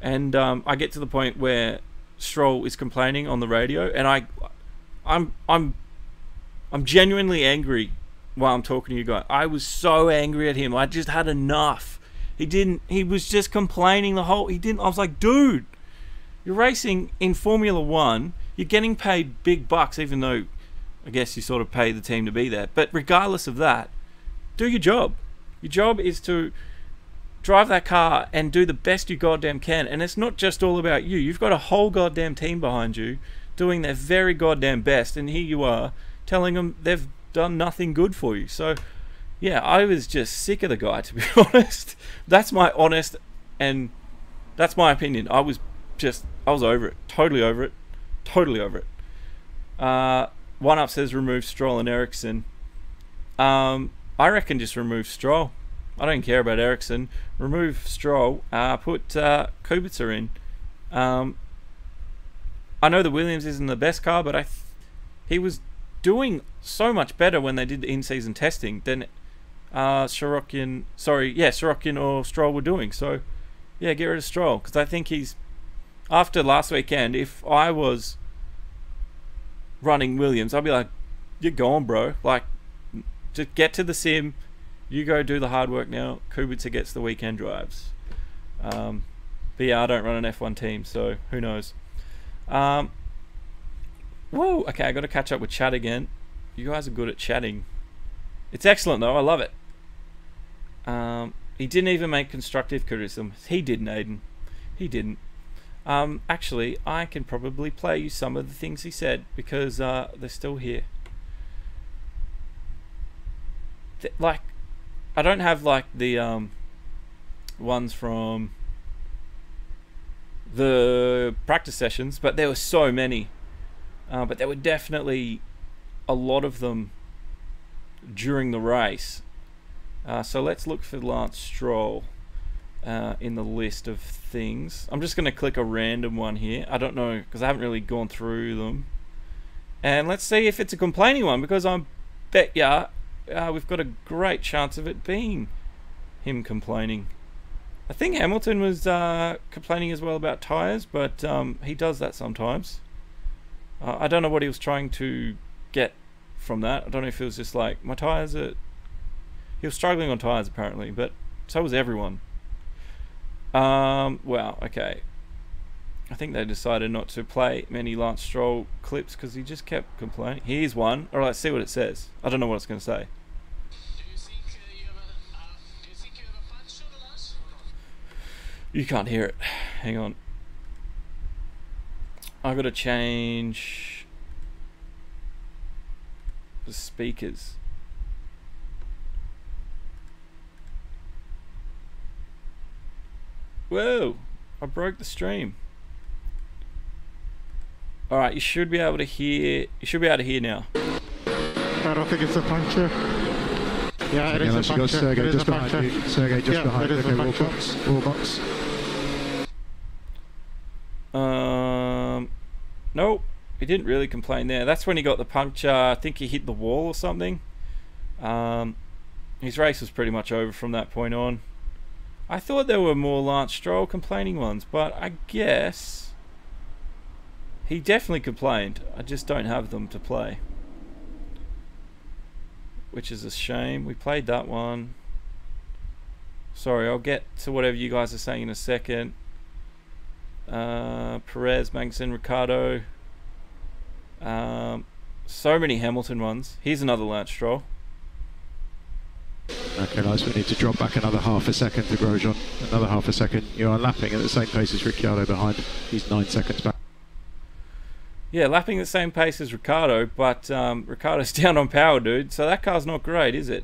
S1: and I get to the point where Stroll is complaining on the radio, and I'm genuinely angry while I'm talking to you guys. I was so angry at him. I just had enough. He was just complaining the whole... I was like, dude, you're racing in Formula 1. You're getting paid big bucks, even though I guess you sort of pay the team to be there. But regardless of that, do your job. Your job is to drive that car and do the best you goddamn can. And it's not just all about you. You've got a whole goddamn team behind you doing their very goddamn best. And here you are telling them they've done nothing good for you. So, yeah, I was just sick of the guy, to be honest. That's my honest, and that's my opinion. I was over it. Totally over it. Totally over it. One Up says remove Stroll and Ericsson. I reckon just remove Stroll. I don't care about Ericsson. Remove Stroll. Put Kubica in. I know the Williams isn't the best car, but he was doing so much better when they did the in-season testing than Sorokin or Stroll were doing. So, yeah, get rid of Stroll, because I think after last weekend, if I was running Williams, I'd be like, you're gone, bro. Like, just get to the sim. You go do the hard work now. Kubica gets the weekend drives. But yeah, I don't run an F1 team, so who knows. Whoa, okay, I got to catch up with chat again. You guys are good at chatting. It's excellent, though. I love it. He didn't even make constructive criticism. He didn't, Aiden. He didn't. Actually, I can probably play you some of the things he said, because they're still here. Like, I don't have like the ones from the practice sessions, but there were so many. But there were definitely a lot of them during the race. So let's look for Lance Stroll in the list of things. I'm just going to click a random one here. I don't know, because I haven't really gone through them. And let's see if it's a complaining one, because I bet ya we've got a great chance of it being him complaining. I think Hamilton was complaining as well about tyres, but he does that sometimes. I don't know what he was trying to get from that. I don't know if it was just like, my tyres are... He was struggling on tyres apparently, but so was everyone. Well, okay. I think they decided not to play many Lance Stroll clips because he just kept complaining. Here's one. Alright, let's see what it says. I don't know what it's going to say. You can't hear it. Hang on. I've got to change the speakers. Whoa! I broke the stream. Alright, you should be able to hear. You should be able to hear now.
S4: I don't think it's a puncture. Yeah, it is a puncture.
S5: Sergey just behind you. Sergey just behind.
S4: It is a puncture.
S5: Wallbox.
S1: Nope. He didn't really complain there. That's when he got the puncture. I think he hit the wall or something. His race was pretty much over from that point on. I thought there were more Lance Stroll complaining ones, but I guess he definitely complained. I just don't have them to play, which is a shame. We played that one. Sorry, I'll get to whatever you guys are saying in a second. Perez, Magnussen, Ricciardo. So many Hamilton ones. Here's another Lance Stroll.
S5: Okay, nice. We need to drop back another half a second to Grosjean. Another half a second. You are lapping at the same pace as Ricciardo behind. He's 9 seconds back.
S1: Yeah, lapping the same pace as Ricciardo, but Ricciardo's down on power, dude. So that car's not great, is it?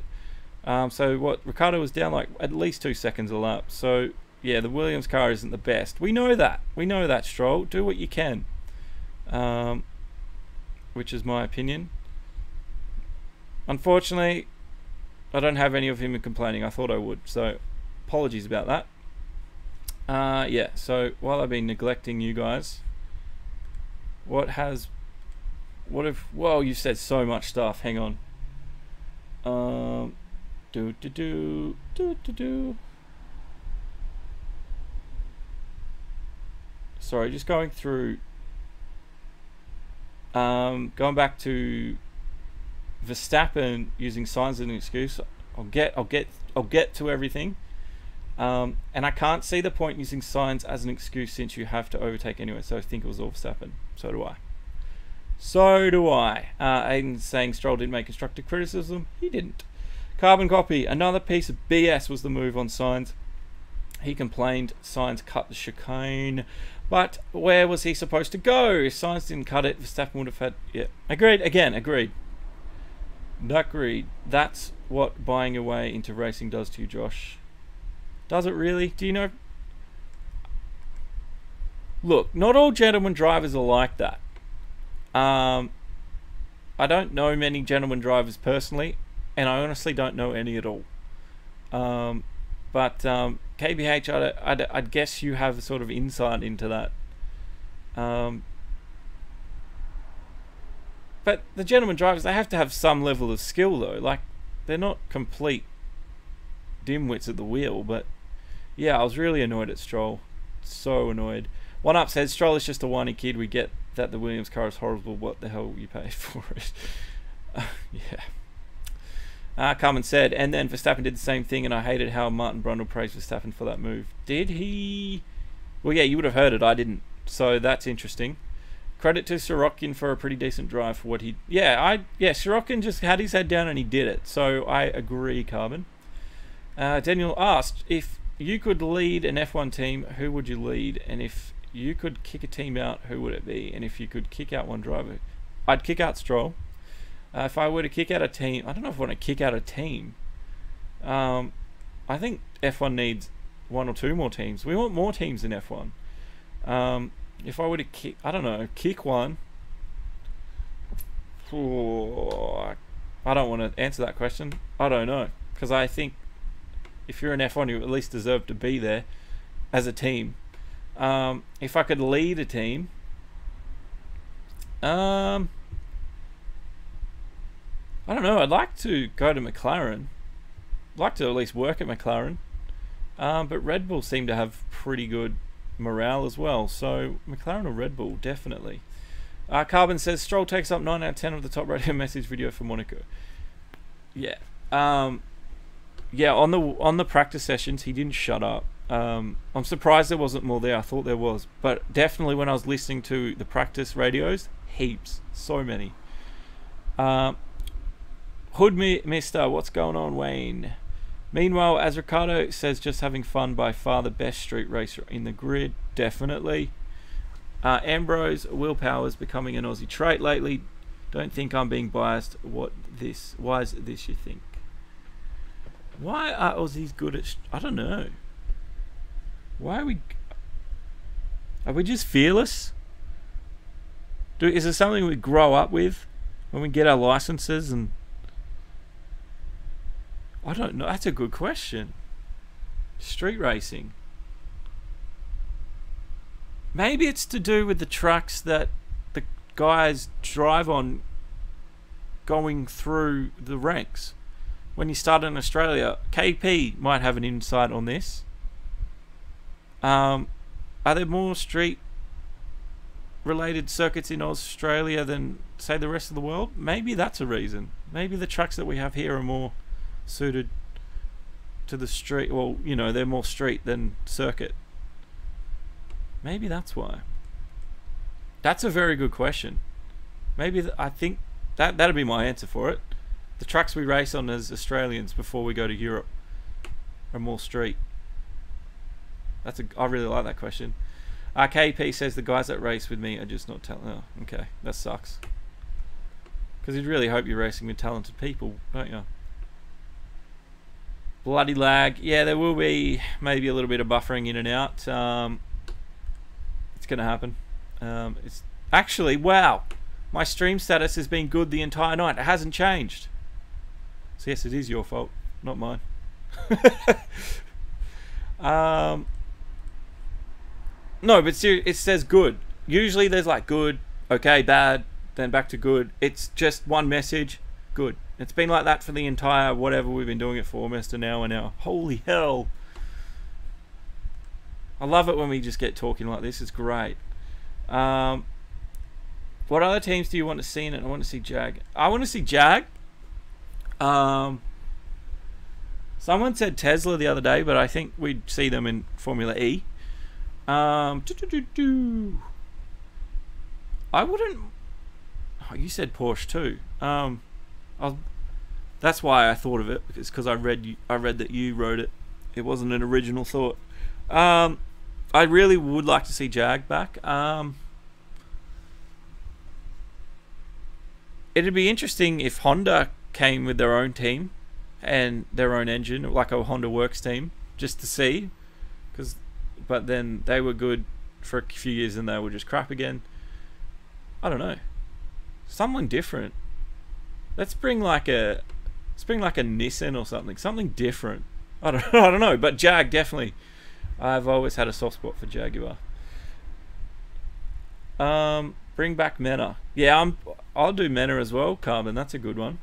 S1: So what? Ricciardo was down like at least 2 seconds a lap. So yeah, the Williams car isn't the best. We know that. We know that, Stroll. Do what you can. Which is my opinion. Unfortunately, I don't have any of him complaining. I thought I would. So apologies about that. Yeah, so while I've been neglecting you guys, whoa, you said so much stuff. Hang on. Sorry, just going through. Going back to Verstappen using Sainz as an excuse. I'll get to everything. And I can't see the point using Sainz as an excuse since you have to overtake anyway. So I think it was all Verstappen. So do I. Aiden's saying Stroll didn't make constructive criticism. He didn't. Carbon copy. Another piece of BS was the move on Sainz. He complained Sainz cut the chicane. But where was he supposed to go? If Sainz didn't cut it, Verstappen would have had... Yeah. Agreed. Again, agreed. Agreed. That's what buying your way into racing does to you, Josh. Does it really? Do you know? Look, not all gentleman drivers are like that. I don't know many gentleman drivers personally, and I honestly don't know any at all. But KBH, I'd guess you have sort of insight into that. But the gentleman drivers, they have to have some level of skill though. Like, they're not complete dimwits at the wheel. But yeah, I was really annoyed at Stroll. So annoyed. One Up says, Stroll is just a whiny kid. We get that the Williams car is horrible. What the hell you paid for it? Yeah. Carmen said, and then Verstappen did the same thing, and I hated how Martin Brundle praised Verstappen for that move. Did he? Well, yeah, you would have heard it. I didn't. So that's interesting. Credit to Sorokin for a pretty decent drive for what he... Yeah, Sorokin just had his head down and he did it. So I agree, Carmen. Daniel asked, if you could lead an F1 team, who would you lead? And if you could kick a team out, who would it be? And if you could kick out one driver, I'd kick out Stroll. If I were to kick out a team, I don't know if I want to kick out a team. I think F1 needs 1 or 2 more teams. We want more teams in F1. If I were to kick, I don't know, kick one. I don't want to answer that question. I don't know. Because I think if you're an F1, you at least deserve to be there as a team. If I could lead a team, I don't know. I'd like to go to McLaren. I'd like to at least work at McLaren. But Red Bull seem to have pretty good morale as well. So McLaren or Red Bull, definitely. Carbon says, Stroll takes up 9 out of 10 of the top radio message video for Monaco. Yeah. Yeah, on the practice sessions, he didn't shut up. I'm surprised there wasn't more there. I thought there was. But definitely when I was listening to the practice radios, heaps. So many. Hood Mister, what's going on, Wayne? Meanwhile, as Ricciardo says, just having fun, by far the best street racer in the grid. Definitely. Ambrose, willpower's becoming an Aussie trait lately. Don't think I'm being biased. Why is this, you think? Why are Aussies good at... I don't know. Why are we... Are we just fearless? Is there something we grow up with when we get our licenses and... I don't know. That's a good question. Street racing. Maybe it's to do with the trucks that the guys drive on going through the ranks. When you start in Australia, KP might have an insight on this. Are there more street related circuits in Australia than, say, the rest of the world? Maybe that's a reason. Maybe the trucks that we have here are more suited to the street. Well, you know, they're more street than circuit. Maybe that's why. That's a very good question. Maybe I think that'd be my answer for it. The trucks we race on as Australians before we go to Europe are more street. I really like that question. KP says the guys that race with me are just not talented. Oh, okay, that sucks. Because you'd really hope you're racing with talented people, don't you? Bloody lag. Yeah, there will be maybe a little bit of buffering in and out. It's going to happen. It's actually, wow, my stream status has been good the entire night. It hasn't changed. So yes, it is your fault, not mine. No, but it says good. Usually there's like good, okay, bad, then back to good. It's just one message, good. It's been like that for the entire whatever we've been doing it for, almost an hour now. Holy hell. I love it when we just get talking like this. It's great. What other teams do you want to see in it? I want to see Jag. I want to see Jag. Someone said Tesla the other day, but I think we'd see them in Formula E. I wouldn't. Oh, you said Porsche too. That's why I thought of it. It's because I read that you wrote it. It wasn't an original thought. I really would like to see Jag back. It'd be interesting if Honda came with their own team and their own engine, like a Honda Works team, just to see. But then they were good for a few years and they were just crap again. I don't know. Something different. Let's bring like a Nissan or something. Something different. I don't know. But Jag, definitely. I've always had a soft spot for Jaguar. Bring back Mena. Yeah, I'll do Mena as well. Carbon, that's a good one.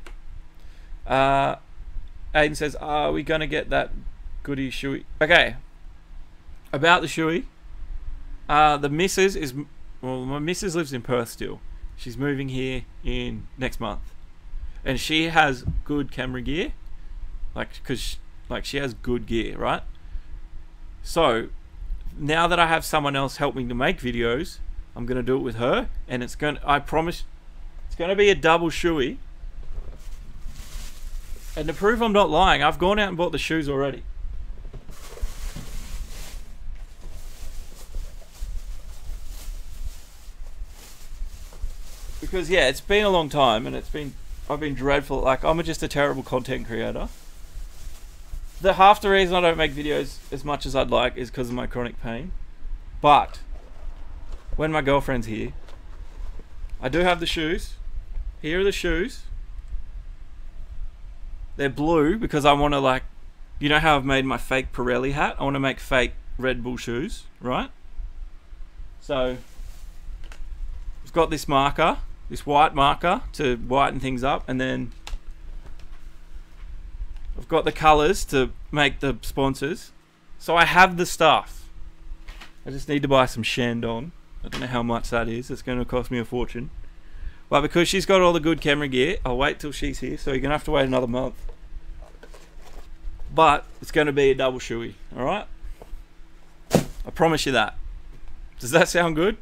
S1: Aiden says, are we gonna get that goody shoey? Okay. About the shoey. The missus is, well, my missus lives in Perth still. She's moving here in next month, and she has good camera gear, because she has good gear, right? So now that I have someone else help me to make videos, I'm gonna do it with her, and I promise, it's gonna be a double shoey. And to prove I'm not lying, I've gone out and bought the shoes already. Because yeah, it's been a long time, and I've been dreadful. Like, I'm just a terrible content creator. Half the reason I don't make videos as much as I'd like is because of my chronic pain. But when my girlfriend's here, I do have the shoes. Here are the shoes. They're blue because I want to, like, you know how I've made my fake Pirelli hat? I want to make fake Red Bull shoes, right? So I've got this marker, this white marker to whiten things up, and then I've got the colours to make the sponsors. So I have the stuff. I just need to buy some Shandong. I don't know how much that is. It's going to cost me a fortune. But because she's got all the good camera gear, I'll wait till she's here. So you're going to have to wait another month. But it's going to be a double shoey. Alright? I promise you that. Does that sound good?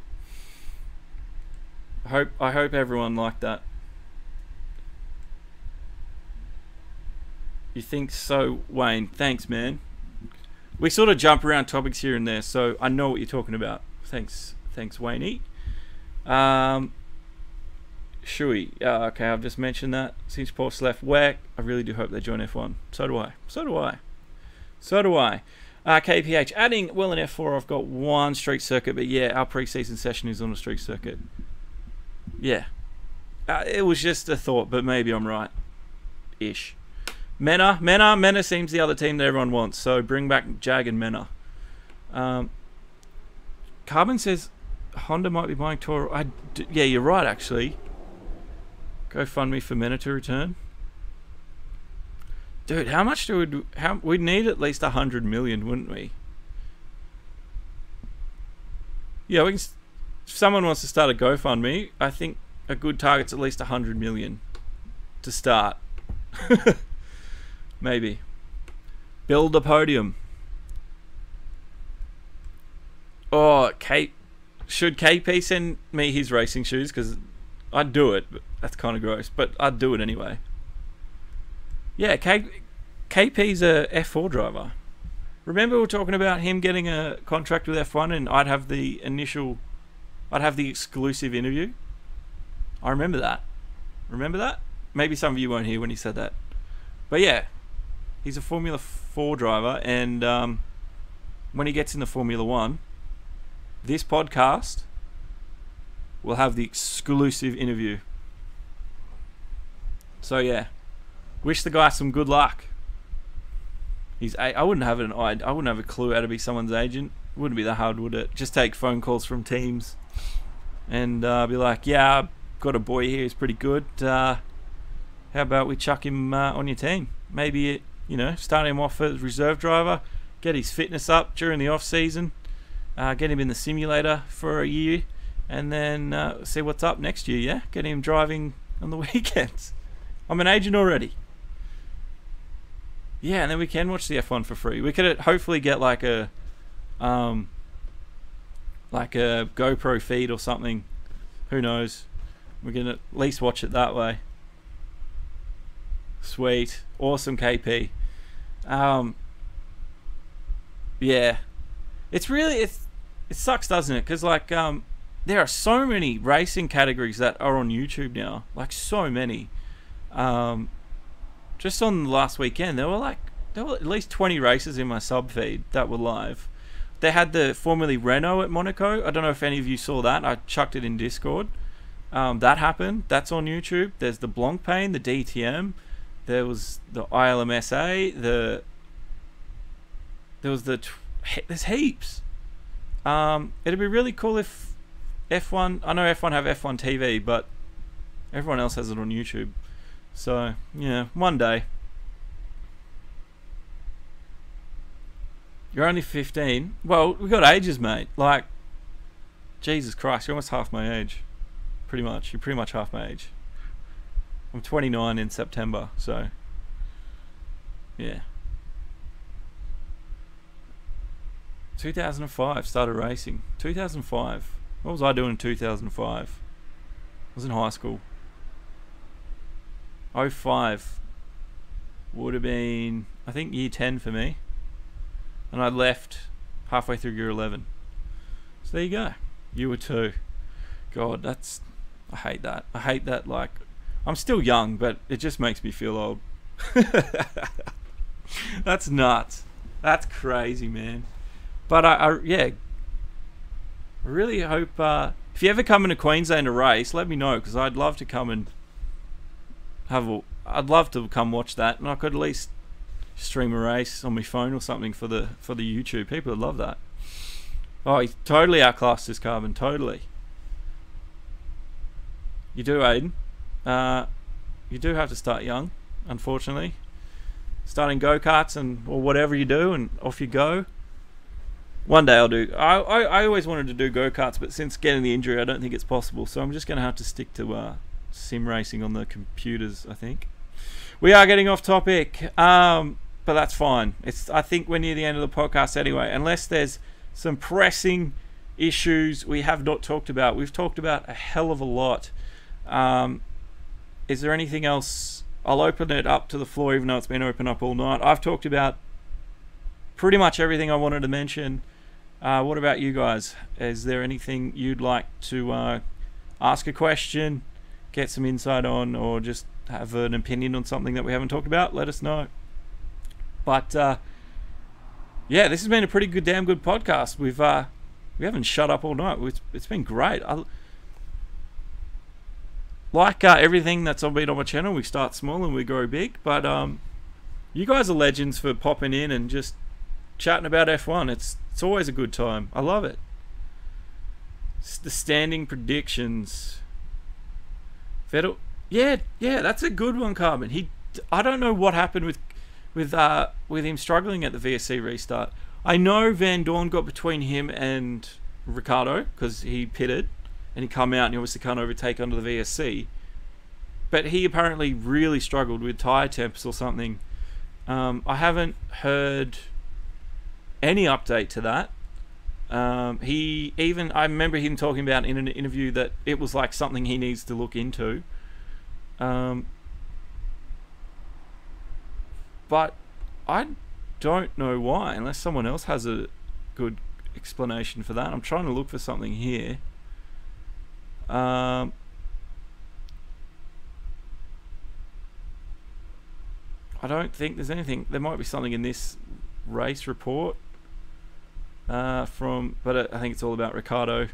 S1: I hope everyone liked that. You think so, Wayne? Thanks, man. We sort of jump around topics here and there, so I know what you're talking about. Thanks, Wayne. Shui. Okay, I've just mentioned that. Since Porsche left WEC, I really do hope they join F1. So do I. KPH. Adding well in F4, I've got one street circuit, but yeah, our pre-season session is on a street circuit. Yeah. It was just a thought, but maybe I'm right. Ish. Mena seems the other team that everyone wants, so bring back Jag and Mena. Carbon says Honda might be buying Toro. Yeah, you're right, actually. Go fund me for Mena to return. Dude, how much we'd need at least 100 million, wouldn't we? Yeah, if someone wants to start a GoFundMe, I think a good target's at least 100 million to start. Maybe. Build a podium. Oh, should KP send me his racing shoes? Because I'd do it, but that's kind of gross, but I'd do it anyway. Yeah, KP's a F4 driver. Remember we were talking about him getting a contract with F1 and I'd have the exclusive interview? I remember that. Remember that? Maybe some of you weren't here when he said that. But yeah, he's a Formula 4 driver, and when he gets into Formula 1, this podcast will have the exclusive interview. So yeah, wish the guy some good luck. I wouldn't have a clue how to be someone's agent. It wouldn't be that hard, would it? Just take phone calls from teams and be like, yeah, I've got a boy here who's pretty good. How about we chuck him on your team? Maybe, start him off as reserve driver, get his fitness up during the off season, get him in the simulator for a year, and then see what's up next year. Yeah, get him driving on the weekends. I'm an agent already. Yeah, and then we can watch the F1 for free. We could hopefully get like a GoPro feed or something. Who knows? We can at least watch it that way. Sweet, awesome, KP. Yeah, it sucks, doesn't it? Because like there are so many racing categories that are on YouTube now, like so many. Just on the last weekend, there were at least 20 races in my sub feed that were live. They had the Formula Renault at Monaco. I don't know if any of you saw that. I chucked it in Discord. That happened. That's on YouTube. There's the Blancpain, the DTM. There was the ILMSA. There's heaps. It'd be really cool if F1. I know F1 have F1 TV, but everyone else has it on YouTube. So yeah, one day. You're only 15. Well, we got ages, mate. Like, Jesus Christ, you're almost half my age. Pretty much. You're pretty much half my age. I'm 29 in September, so yeah. 2005 started racing. 2005. What was I doing in 2005? I was in high school. 05 would have been, I think, year 10 for me, and I left halfway through year 11. So there you go. You were 2. God, I hate that. I hate that. Like, I'm still young, but it just makes me feel old. That's nuts. That's crazy, man. But I really hope if you ever come into Queensland to race, let me know, because I'd love to come and I'd love to come watch that, and I could at least stream a race on my phone or something for the YouTube. People would love that. Oh, he totally outclassed this Carbon, totally. You do, Aiden. You do have to start young, unfortunately. Starting go-karts or whatever you do, and off you go. One day I'll do. I always wanted to do go-karts, but since getting the injury, I don't think it's possible. So I'm just going to have to stick to sim racing on the computers, I think. We are getting off topic, but that's fine. I think we're near the end of the podcast anyway, unless there's some pressing issues we have not talked about. We've talked about a hell of a lot. Is there anything else? I'll open it up to the floor, even though it's been open up all night. I've talked about pretty much everything I wanted to mention. What about you guys? Is there anything you'd like to ask a question, get some insight on, or just have an opinion on something that we haven't talked about? Let us know. But yeah, this has been a pretty damn good podcast. We haven't shut up all night. It's been great. Like everything that's been on my channel, we start small and we grow big. But you guys are legends for popping in and just chatting about F1. It's always a good time. I love it. It's the standing predictions. Vettel, yeah, that's a good one, Carbon. I don't know what happened with him struggling at the VSC restart. I know Van Dorn got between him and Ricciardo because he pitted and he come out and he obviously can't overtake under the VSC. But he apparently really struggled with tyre temps or something. I haven't heard any update to that. I remember him talking about in an interview that it was like something he needs to look into. But don't know why, unless someone else has a good explanation for that. I'm trying to look for something here. I don't think there's anything. There might be something in this race report but I think it's all about Ricciardo.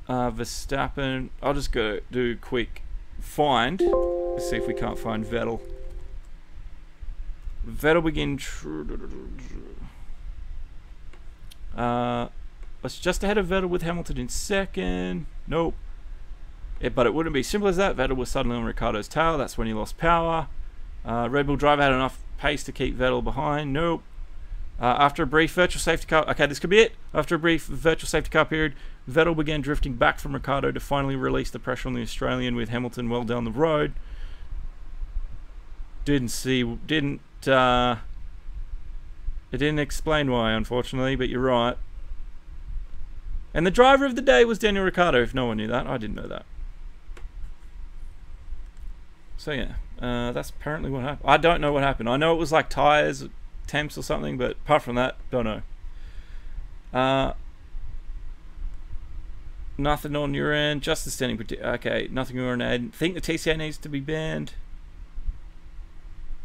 S1: Verstappen. I'll just go do quick find. Let's see if we can't find Vettel. Vettel begin. Was just ahead of Vettel with Hamilton in second. Nope. Yeah, but it wouldn't be simple as that. Vettel was suddenly on Ricciardo's tail. That's when he lost power. Red Bull driver had enough pace to keep Vettel behind. Nope. After a brief virtual safety car... Okay, this could be it. After a brief virtual safety car period, Vettel began drifting back from Ricciardo to finally release the pressure on the Australian with Hamilton well down the road. It didn't explain why, unfortunately, but you're right. And the driver of the day was Daniel Ricciardo, if no one knew that. I didn't know that. So yeah, that's apparently what happened. I don't know what happened. I know it was like tyres, temps or something, but apart from that, don't know. Nothing on your end, just the standing. Okay, nothing on your end. Think the TCA needs to be banned.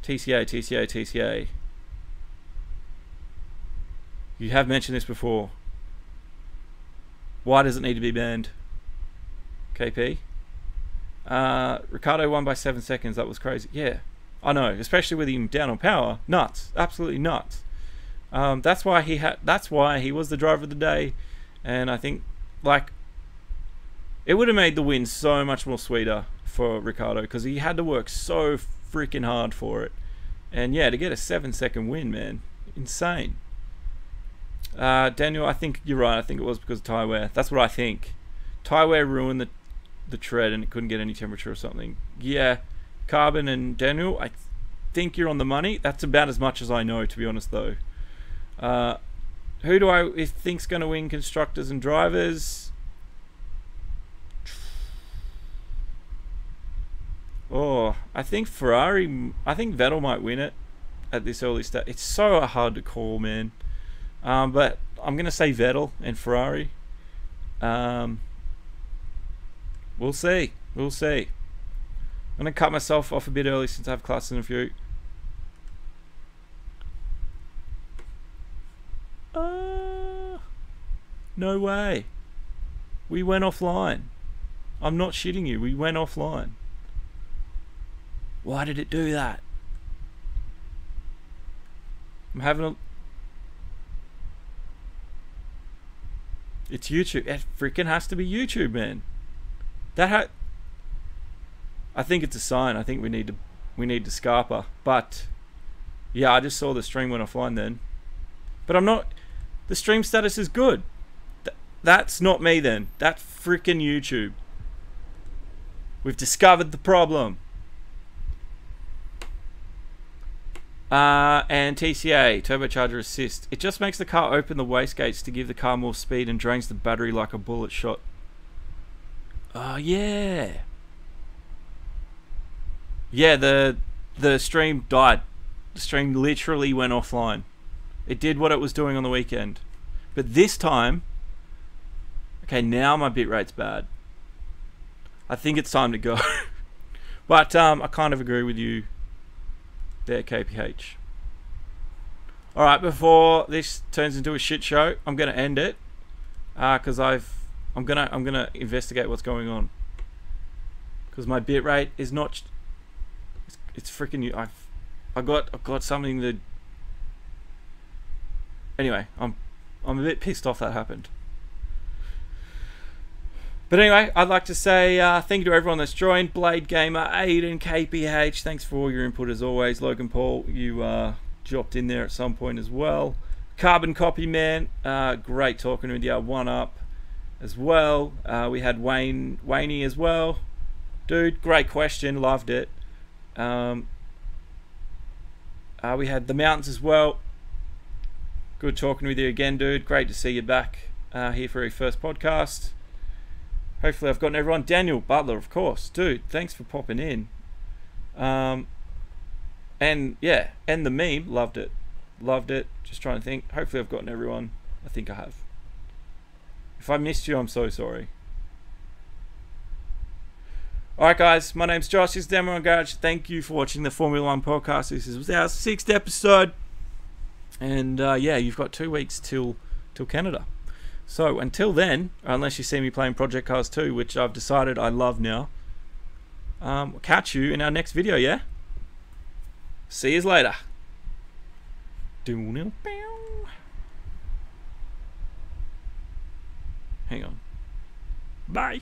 S1: TCA. You have mentioned this before. Why does it need to be banned? KP? Ricciardo won by 7 seconds. That was crazy. Yeah, I know. Especially with him down on power. Nuts. Absolutely nuts. That's why he was the driver of the day. And I think, like, it would have made the win so much more sweeter for Ricciardo because he had to work so freaking hard for it. And yeah, to get a 7-second win, man, insane. Daniel, I think you're right. I think it was because of tyre wear. That's what I think. Tyre wear ruined the tread and it couldn't get any temperature or something. Yeah, Carbon and Daniel, I think you're on the money. That's about as much as I know, to be honest, though. Who do I think's going to win constructors and drivers? Oh, I think Vettel might win it at this early stage. It's so hard to call, man. But I'm going to say Vettel and Ferrari. We'll see. We'll see. I'm going to cut myself off a bit early since I have classes in a few. No way. We went offline. I'm not shitting you. We went offline. Why did it do that? I'm having a... It's YouTube. It freaking has to be YouTube, man. I think it's a sign. I think we need to Scarpa. But yeah, I just saw the stream went offline then. But I'm not. The stream status is good. That's not me then. That's freaking YouTube. We've discovered the problem. And TCA, turbocharger assist. It just makes the car open the wastegates to give the car more speed and drains the battery like a bullet shot. Oh, yeah. Yeah, the stream died. The stream literally went offline. It did what it was doing on the weekend. But this time... Okay, now my bitrate's bad. I think it's time to go. But I kind of agree with you there, KPH. Alright, before this turns into a shit show, I'm going to end it. Because I'm gonna investigate what's going on. Because my bitrate is not... It's freaking... I've got something that... Anyway, I'm a bit pissed off that happened. But anyway, I'd like to say thank you to everyone that's joined. Blade Gamer, Aiden, KPH, thanks for all your input as always. Logan Paul, you dropped in there at some point as well. Carbon Copy Man, great talking with you. One Up as well. We had Wayne as well. Dude, great question, loved it. We had The Mountains as well. Good talking with you again, dude. Great to see you back here for your first podcast. Hopefully I've gotten everyone. Daniel Butler, of course. Dude, thanks for popping in. And And yeah, and the meme, loved it. Loved it. Just trying to think. Hopefully I've gotten everyone. I think I have. If I missed you, I'm so sorry. Alright guys, my name's Josh, this is Demo Garage. Thank you for watching the Formula 1 podcast. This was our 6th episode. And yeah, you've got 2 weeks till Canada. So until then, unless you see me playing Project Cars 2, which I've decided I love now, we'll catch you in our next video, yeah? See you later. Hang on. Bye.